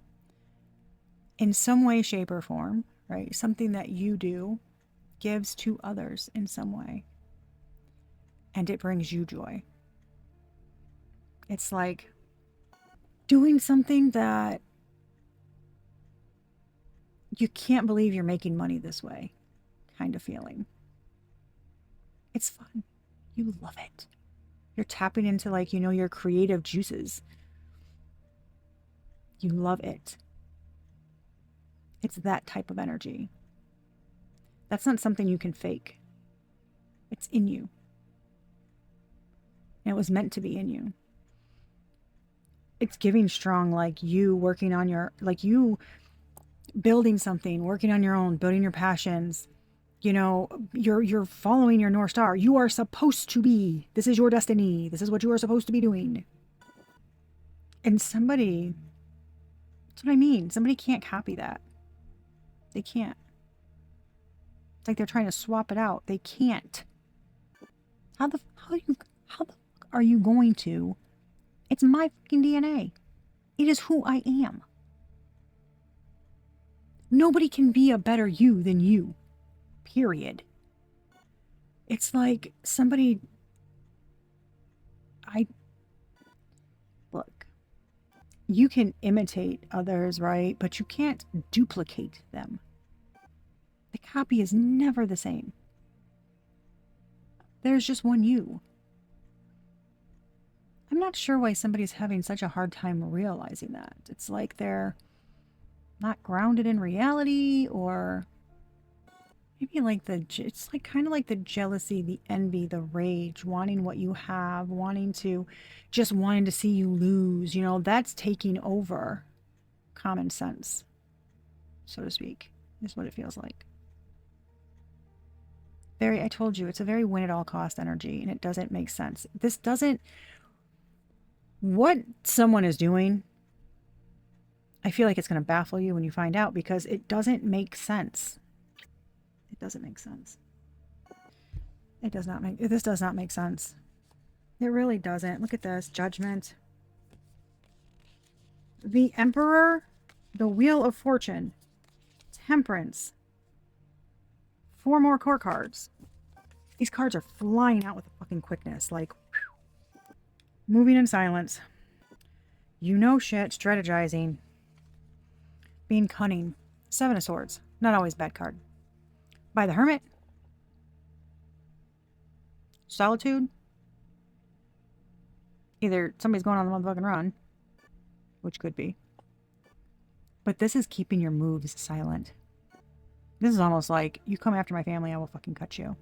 In some way, shape, or form, right? Something that you do gives to others in some way. And it brings you joy. It's like doing something that you can't believe you're making money this way kind of feeling. It's fun. You love it. You're tapping into like, you know, your creative juices. You love it. It's that type of energy. That's not something you can fake. It's in you. And it was meant to be in you. It's giving strong, like you working on your, like you building something, working on your own, building your passions. You know, you're following your North Star. You are supposed to be. This is your destiny. This is what you are supposed to be doing. And somebody, that's what I mean. Somebody can't copy that. They can't. It's like they're trying to swap it out. They can't. How the fuck are you going to? It's my fucking DNA. It is who I am. Nobody can be a better you than you. Period. It's like somebody, look, you can imitate others, right? But you can't duplicate them. The copy is never the same. There's just one you. I'm not sure why somebody's having such a hard time realizing that. It's like they're not grounded in reality, or maybe like it's like kind of like the jealousy, the envy, the rage, wanting what you have, wanting to see you lose, you know, that's taking over common sense, so to speak, is what it feels like. I told you, it's a very win at all cost energy, and it doesn't make sense. What someone is doing, I feel like it's going to baffle you when you find out, because it doesn't make sense. It doesn't make sense. This does not make sense. It really doesn't. Look at this. Judgment. The Emperor. The Wheel of Fortune. Temperance. 4 more core cards. These cards are flying out with a fucking quickness. Like, whew. Moving in silence. You know shit. Strategizing. Being cunning. 7 of Swords. Not always a bad card. By the Hermit. Solitude. Either somebody's going on the motherfucking run, which could be. But this is keeping your moves silent. This is almost like, you come after my family, I will fucking cut you.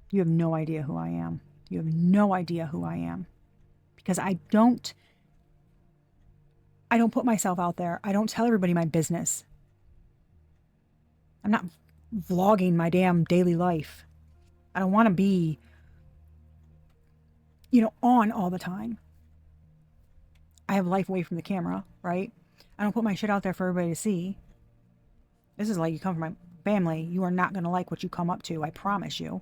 You have no idea who I am. You have no idea who I am. Because I don't put myself out there. I don't tell everybody my business. I'm not vlogging my damn daily life. I don't want to be, you know, on all the time. I have life away from the camera, right? I don't put my shit out there for everybody to see. This is like, you come from my family, you are not going to like what you come up to, I promise you.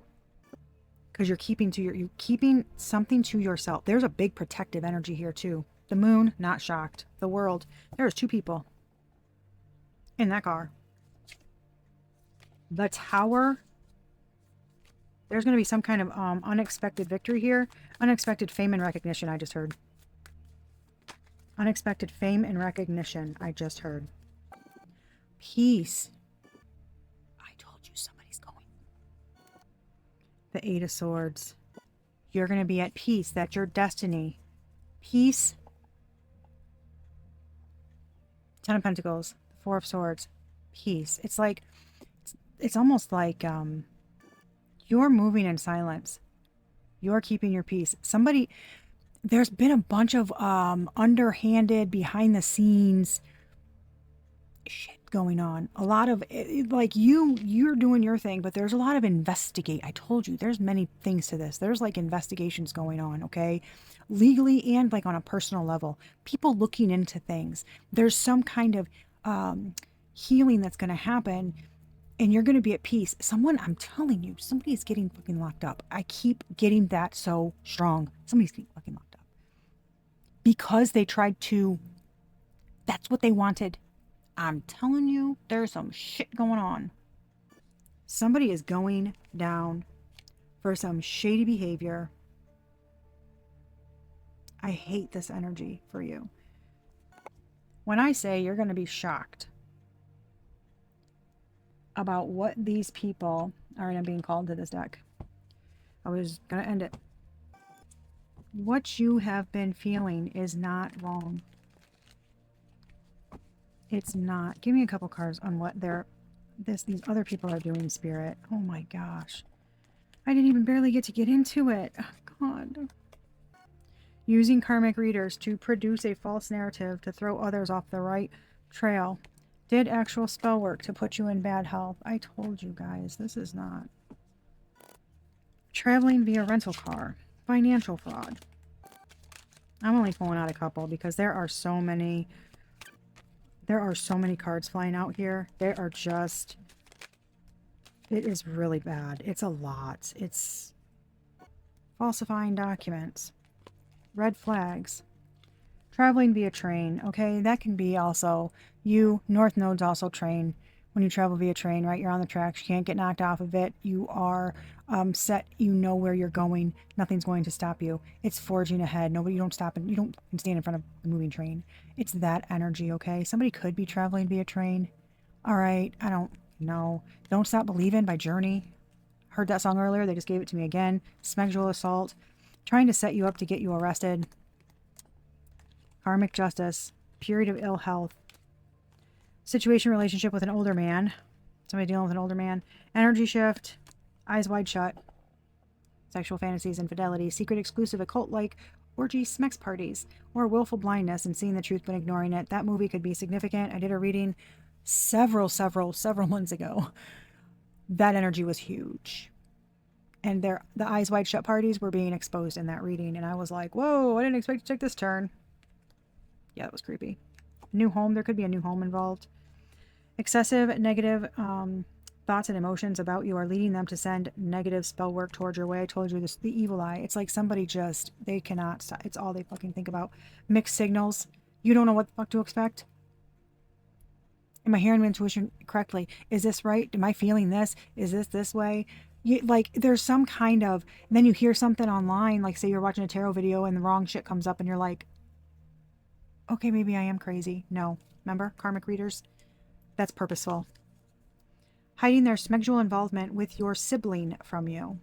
because you're keeping something to yourself. There's a big protective energy here too. The moon, not shocked. The world, there's 2 people in that car. The Tower, there's going to be some kind of unexpected victory here. Unexpected fame and recognition, I just heard. Unexpected fame and recognition, I just heard. Peace. I told you somebody's going. The 8 of Swords. You're going to be at peace. That's your destiny. Peace. 10 of Pentacles. 4 of Swords. Peace. It's like, it's almost like you're moving in silence. You're keeping your peace. There's been a bunch of underhanded, behind the scenes shit going on. A lot of like you're doing your thing, but there's a lot of investigate. I told you there's many things to this. There's like investigations going on, okay? Legally and like on a personal level. People looking into things. There's some kind of healing that's going to happen, and you're going to be at peace. I'm telling you, somebody's getting fucking locked up. I keep getting that so strong. Somebody's getting fucking locked up. Because they tried to, that's what they wanted. I'm telling you, there's some shit going on. Somebody is going down for some shady behavior. I hate this energy for you. When I say you're going to be shocked about what these people are, and I'm being called to this deck. I was going to end it. What you have been feeling is not wrong. It's not. Give me a couple cards on what these other people are doing, Spirit. Oh my gosh. I didn't even barely get to get into it. Oh God. Using karmic readers to produce a false narrative to throw others off the right trail. Did actual spell work to put you in bad health. I told you guys, this is not. Traveling via rental car. Financial fraud. I'm only pulling out a couple because there are so many cards flying out here. They are just, it is really bad. It's a lot. It's falsifying documents. Red flags. Traveling via train. Okay, that can be also you. North Node's also train. When you travel via train, right? You're on the tracks. You can't get knocked off of it. You are set. You know where you're going. Nothing's going to stop you. It's forging ahead. You don't stop and you don't stand in front of the moving train. It's that energy, okay? Somebody could be traveling via train. All right. I don't know. Don't Stop Believing by Journey. Heard that song earlier. They just gave it to me again. Sexual assault. Trying to set you up to get you arrested. Karmic justice. Period of ill health. Situation, relationship with an older man. Somebody dealing with an older man. Energy shift. Eyes wide shut. Sexual fantasies, infidelity. Secret, exclusive, occult-like orgy, smex parties. Or willful blindness and seeing the truth but ignoring it. That movie could be significant. I did a reading several months ago. That energy was huge. And the eyes wide shut parties were being exposed in that reading. And I was like, whoa, I didn't expect to take this turn. Yeah, that was creepy. New home. There could be a new home involved. Excessive negative thoughts and emotions about you are leading them to send negative spell work towards your way. I told you this, the evil eye. It's like somebody just, they cannot stop. It's all they fucking think about. Mixed signals. You don't know what the fuck to expect. Am I hearing my intuition correctly? Is this right? Am I feeling this? Is this way? Like there's some kind of, then you hear something online, like say you're watching a tarot video and the wrong shit comes up and you're like, okay, maybe I am crazy. No. Remember? Karmic readers? That's purposeful. Hiding their sexual involvement with your sibling from you.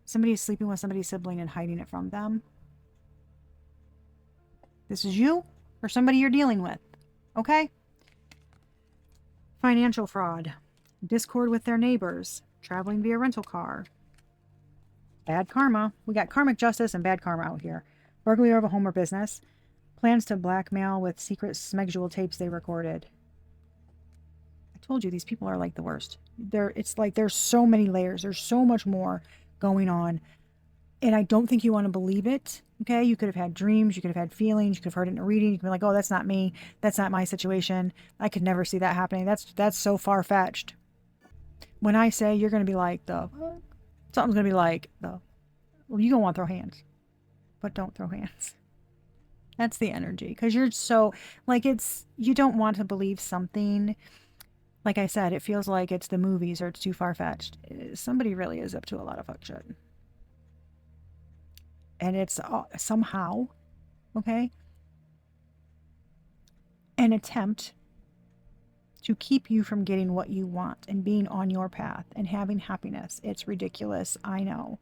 Somebody is sleeping with somebody's sibling and hiding it from them. This is you or somebody you're dealing with. Okay? Financial fraud. Discord with their neighbors. Traveling via rental car. Bad karma. We got karmic justice and bad karma out here. Burglary of a home or business. Plans to blackmail with secret sexual tapes they recorded. I told you these people are like the worst. It's like there's so many layers. There's so much more going on. And I don't think you want to believe it. Okay? You could have had dreams. You could have had feelings. You could have heard it in a reading. You could be like, oh, that's not me. That's not my situation. I could never see that happening. That's so far-fetched. When I say you're going to be like, the fuck? Something's going to be like, well, you're going to want to throw hands, but don't throw hands. That's the energy. Because you're so, like, you don't want to believe something. Like I said, it feels like it's the movies or it's too far-fetched. Somebody really is up to a lot of fuck shit. And it's somehow, okay, an attempt to keep you from getting what you want and being on your path and having happiness. It's ridiculous. I know.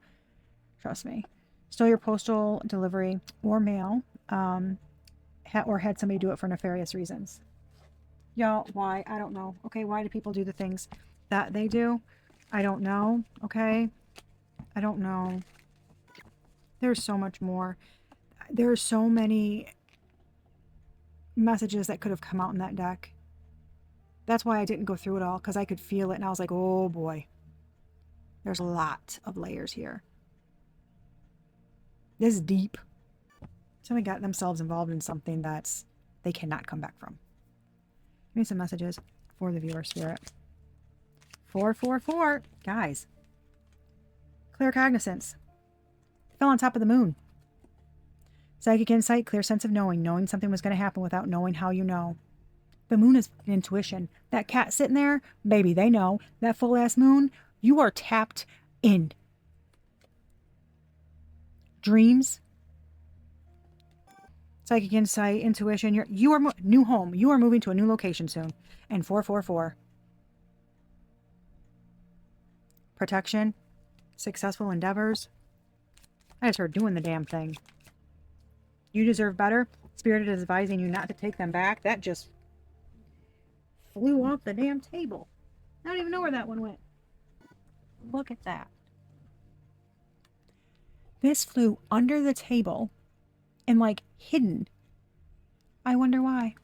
Trust me. Stole your postal delivery or mail, or had somebody do it for nefarious reasons. Y'all, why? I don't know. Okay, why do people do the things that they do? I don't know. Okay? I don't know. There's so much more. There are so many messages that could have come out in that deck. That's why I didn't go through it all, because I could feel it, and I was like, oh boy. There's a lot of layers here. This is deep. Somebody got themselves involved in something that's they cannot come back from. Give me some messages for the viewer spirit. 444. Guys. Clear cognizance. Fell on top of the moon. Psychic insight, clear sense of knowing. Knowing something was going to happen without knowing how you know. The moon is intuition. That cat sitting there, baby, they know. That full-ass moon, you are tapped in. Dreams. Psychic insight, intuition. You are new home. You are moving to a new location soon. And 444. Protection. Successful endeavors. I just heard doing the damn thing. You deserve better. Spirit is advising you not to take them back. That just flew off the damn table. I don't even know where that one went. Look at that. This flew under the table and like hidden. I wonder why.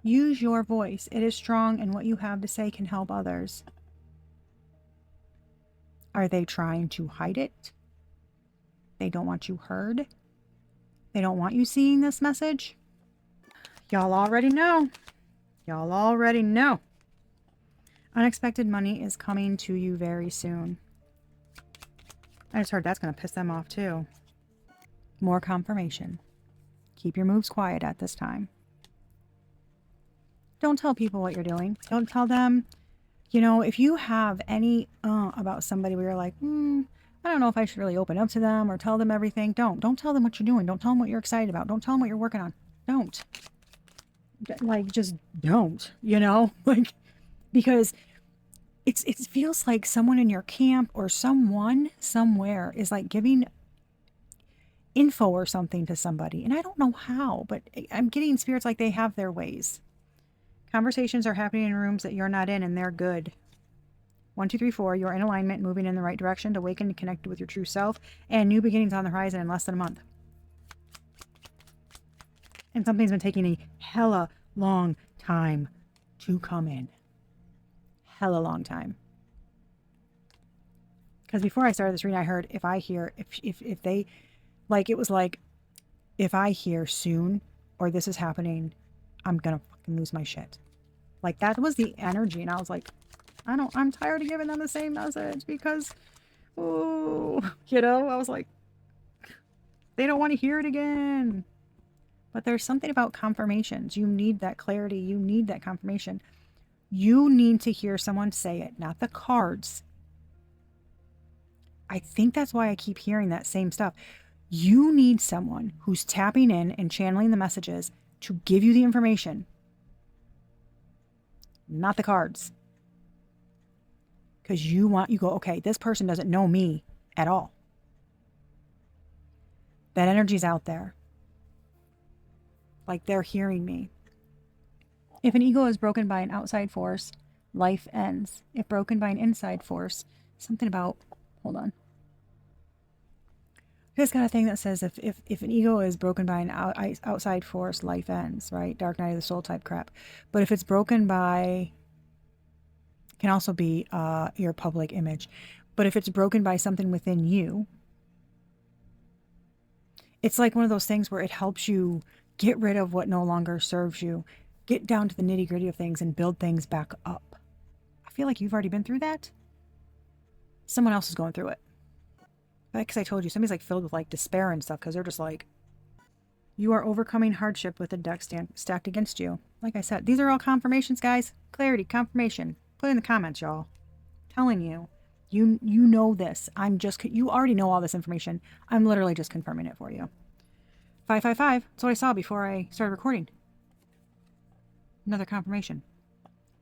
Use your voice. It is strong, and what you have to say can help others. Are they trying to hide it? They don't want you heard? They don't want you seeing this message? Y'all already know. Y'all already know. Unexpected money is coming to you very soon. I just heard that's going to piss them off too. More confirmation. Keep your moves quiet at this time. Don't tell people what you're doing. Don't tell them, you know, if you have any about somebody where you're like, I don't know if I should really open up to them or tell them everything. Don't tell them what you're doing. Don't tell them what you're excited about. Don't tell them what you're working on. Don't. Like, just don't, you know? Like, because it feels like someone in your camp or someone somewhere is like giving info or something to somebody. And I don't know how, but I'm getting spirits like they have their ways. Conversations are happening in rooms that you're not in, and they're good. 1, 2, 3, 4. You're in alignment, moving in the right direction to awaken and connect with your true self, and new beginnings on the horizon in less than a month. And something's been taking a hella long time to come in. Hella long time. Because before I started this reading, I heard if I hear, if they, like, it was like, if I hear soon or this is happening, I'm gonna fucking lose my shit. Like, that was the energy, and I was like, I'm tired of giving them the same message because, oh, you know, I was like, they don't want to hear it again. But there's something about confirmations. You need that clarity. You need that confirmation. You need to hear someone say it, not the cards. I think that's why I keep hearing that same stuff. You need someone who's tapping in and channeling the messages to give you the information, not the cards. Because you go, okay, this person doesn't know me at all. That energy's out there. Like, they're hearing me. If an ego is broken by an outside force, life ends. If broken by an inside force, something about, hold on. This got a thing that says if an ego is broken by an outside force, life ends, right? Dark night of the soul type crap. But if it's broken by, it can also be your public image. But if it's broken by something within you, it's like one of those things where it helps you get rid of what no longer serves you, get down to the nitty gritty of things and build things back up. I feel like you've already been through that. Someone else is going through it. Because I told you, somebody's like filled with like despair and stuff because they're just like, you are overcoming hardship with the deck stacked against you. Like I said, these are all confirmations, guys. Clarity, confirmation. Put in the comments, y'all. Telling you, you know this. You already know all this information. I'm literally just confirming it for you. 555. That's what I saw before I started recording. Another confirmation.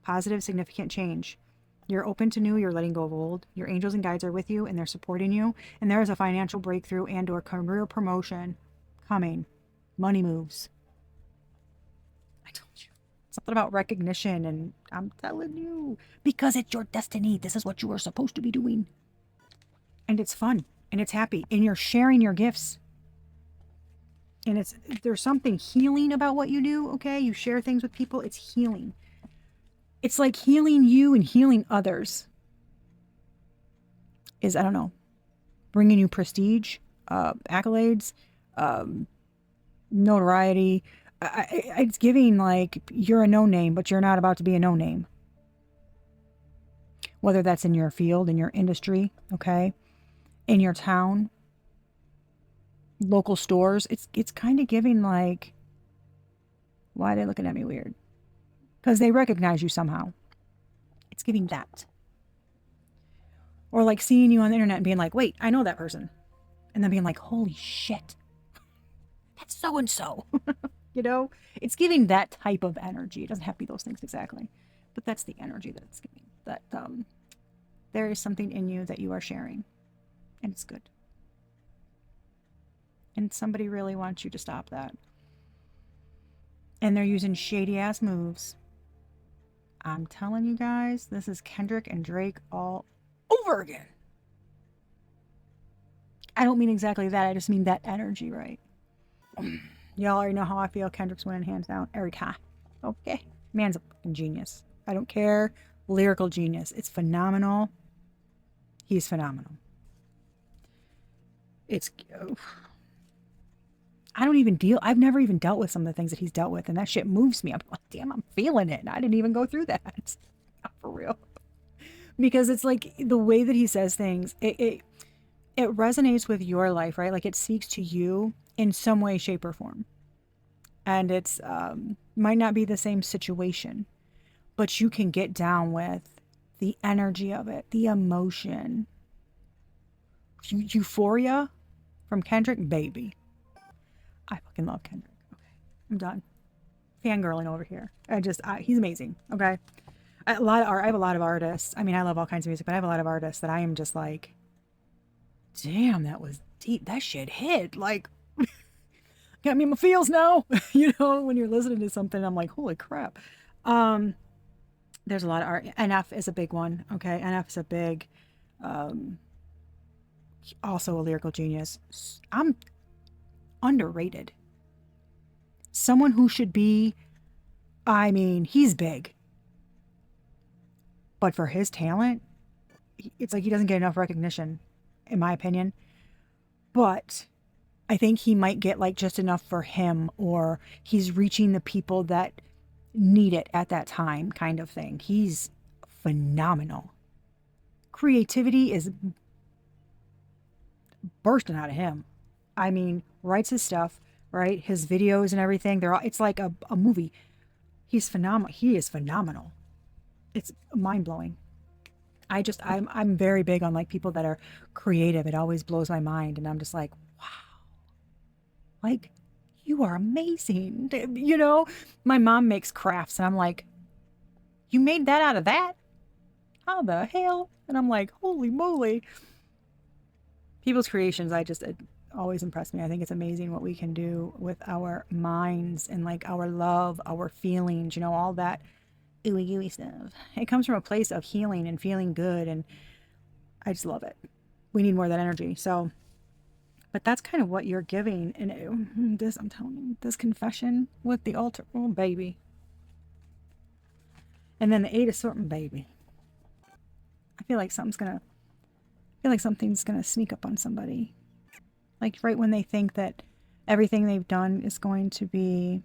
Positive, significant change. You're open to new, you're letting go of old. Your angels and guides are with you and they're supporting you. And there is a financial breakthrough and or career promotion coming. Money moves. I told you. Something about recognition, and I'm telling you. Because it's your destiny. This is what you are supposed to be doing. And it's fun. And it's happy. And you're sharing your gifts. And there's something healing about what you do, okay? You share things with people. It's healing. It's like healing you and healing others. I don't know, bringing you prestige, accolades, notoriety. It's giving like you're a no-name, but you're not about to be a no-name. Whether that's in your field, in your industry, okay, in your town, local stores, it's kind of giving like, why are they looking at me weird? Because they recognize you somehow. It's giving that. Or like seeing you on the internet and being like, wait, I know that person. And then being like, holy shit, that's so-and-so. You know, it's giving that type of energy. It doesn't have to be those things exactly, but that's the energy that it's giving. That there is something in you that you are sharing, and it's good. And somebody really wants you to stop that. And they're using shady ass moves. I'm telling you guys, this is Kendrick and Drake all over again. I don't mean exactly that. I just mean that energy, right? Y'all already know how I feel. Kendrick's winning hands down every time. Okay. Man's a fucking genius. I don't care. Lyrical genius. It's phenomenal. He's phenomenal. I've never even dealt with some of the things that he's dealt with, and that shit moves me. I'm like, damn, I'm feeling it. And I didn't even go through that. Not for real. Because it's like the way that he says things, it resonates with your life, right? Like it speaks to you in some way, shape, or form. And it's might not be the same situation, but you can get down with the energy of it, the emotion. Euphoria from Kendrick, baby. I fucking love Kendrick. Okay, I'm done. Fangirling over here. He's amazing. Okay. I have a lot of artists. I mean, I love all kinds of music, but I have a lot of artists that I am just like, damn, that was deep. That shit hit. Like, got me in my feels now. You know, when you're listening to something, I'm like, holy crap. There's a lot of art. NF is a big one. Okay. NF is a big, also a lyrical genius. I'm underrated. Someone who should be, I mean, he's big. But for his talent, it's like he doesn't get enough recognition, in my opinion. But I think he might get like just enough for him, or he's reaching the people that need it at that time, kind of thing. He's phenomenal. Creativity is bursting out of him. I mean, writes his stuff, right? His videos and everything. It's like a movie. He's phenomenal. He is phenomenal. It's mind-blowing. I'm very big on like people that are creative. It always blows my mind. And I'm just like, wow, like you are amazing. You know, my mom makes crafts and I'm like, you made that out of that? How the hell? And I'm like, holy moly. People's creations, it always impress me. I think it's amazing what we can do with our minds and like our love, our feelings, you know, all that ooey gooey stuff. It comes from a place of healing and feeling good, and I just love it. We need more of that energy. So, but that's kind of what you're giving. And I'm telling you, this confession with the altar, oh baby. And then the 8 of Swords, baby. I feel like something's gonna sneak up on somebody. Like right when they think that everything they've done is going to be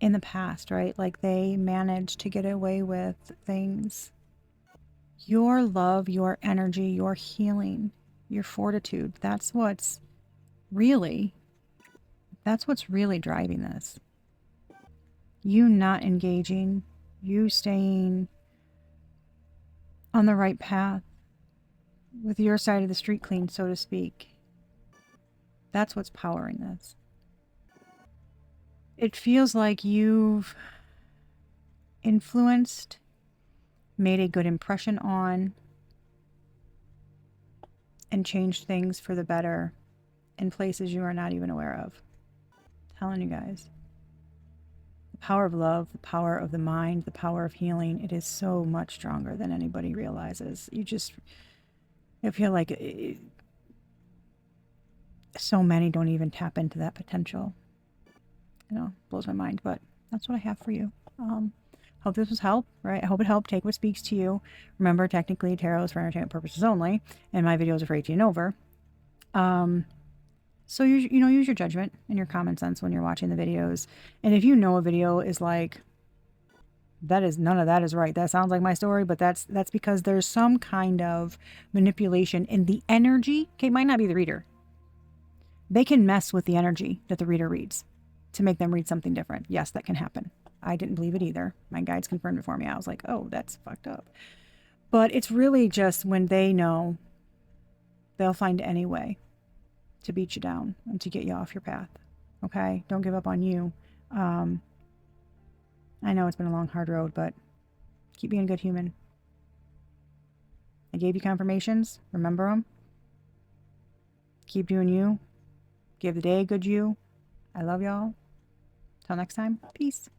in the past, right? Like they managed to get away with things. Your love, your energy, your healing your fortitude. That's what's really driving this. You not engaging, you staying on the right path with your side of the street clean, so to speak. That's what's powering this. It feels like you've influenced, made a good impression on, and changed things for the better in places you are not even aware of. I'm telling you guys. The power of love, the power of the mind, the power of healing, it is so much stronger than anybody realizes. I feel like so many don't even tap into that potential. You know, blows my mind, but that's what I have for you. Hope this was help, right? I hope it helped. Take what speaks to you. Remember, technically, tarot is for entertainment purposes only, and my videos are for 18 and over. So use your judgment and your common sense when you're watching the videos. And if you know a video is like, none of that is right, that sounds like my story, but that's because there's some kind of manipulation in the energy. Okay, it might not be the reader. They can mess with the energy that the reader reads to make them read something different. Yes, that can happen. I didn't believe it either. My guides confirmed it for me. I was like, oh, that's fucked up. But it's really just when they know, they'll find any way to beat you down and to get you off your path. Okay? Don't give up on you. I know it's been a long, hard road, but keep being a good human. I gave you confirmations. Remember them. Keep doing you. Give the day a good you. I love y'all. Till next time. Peace.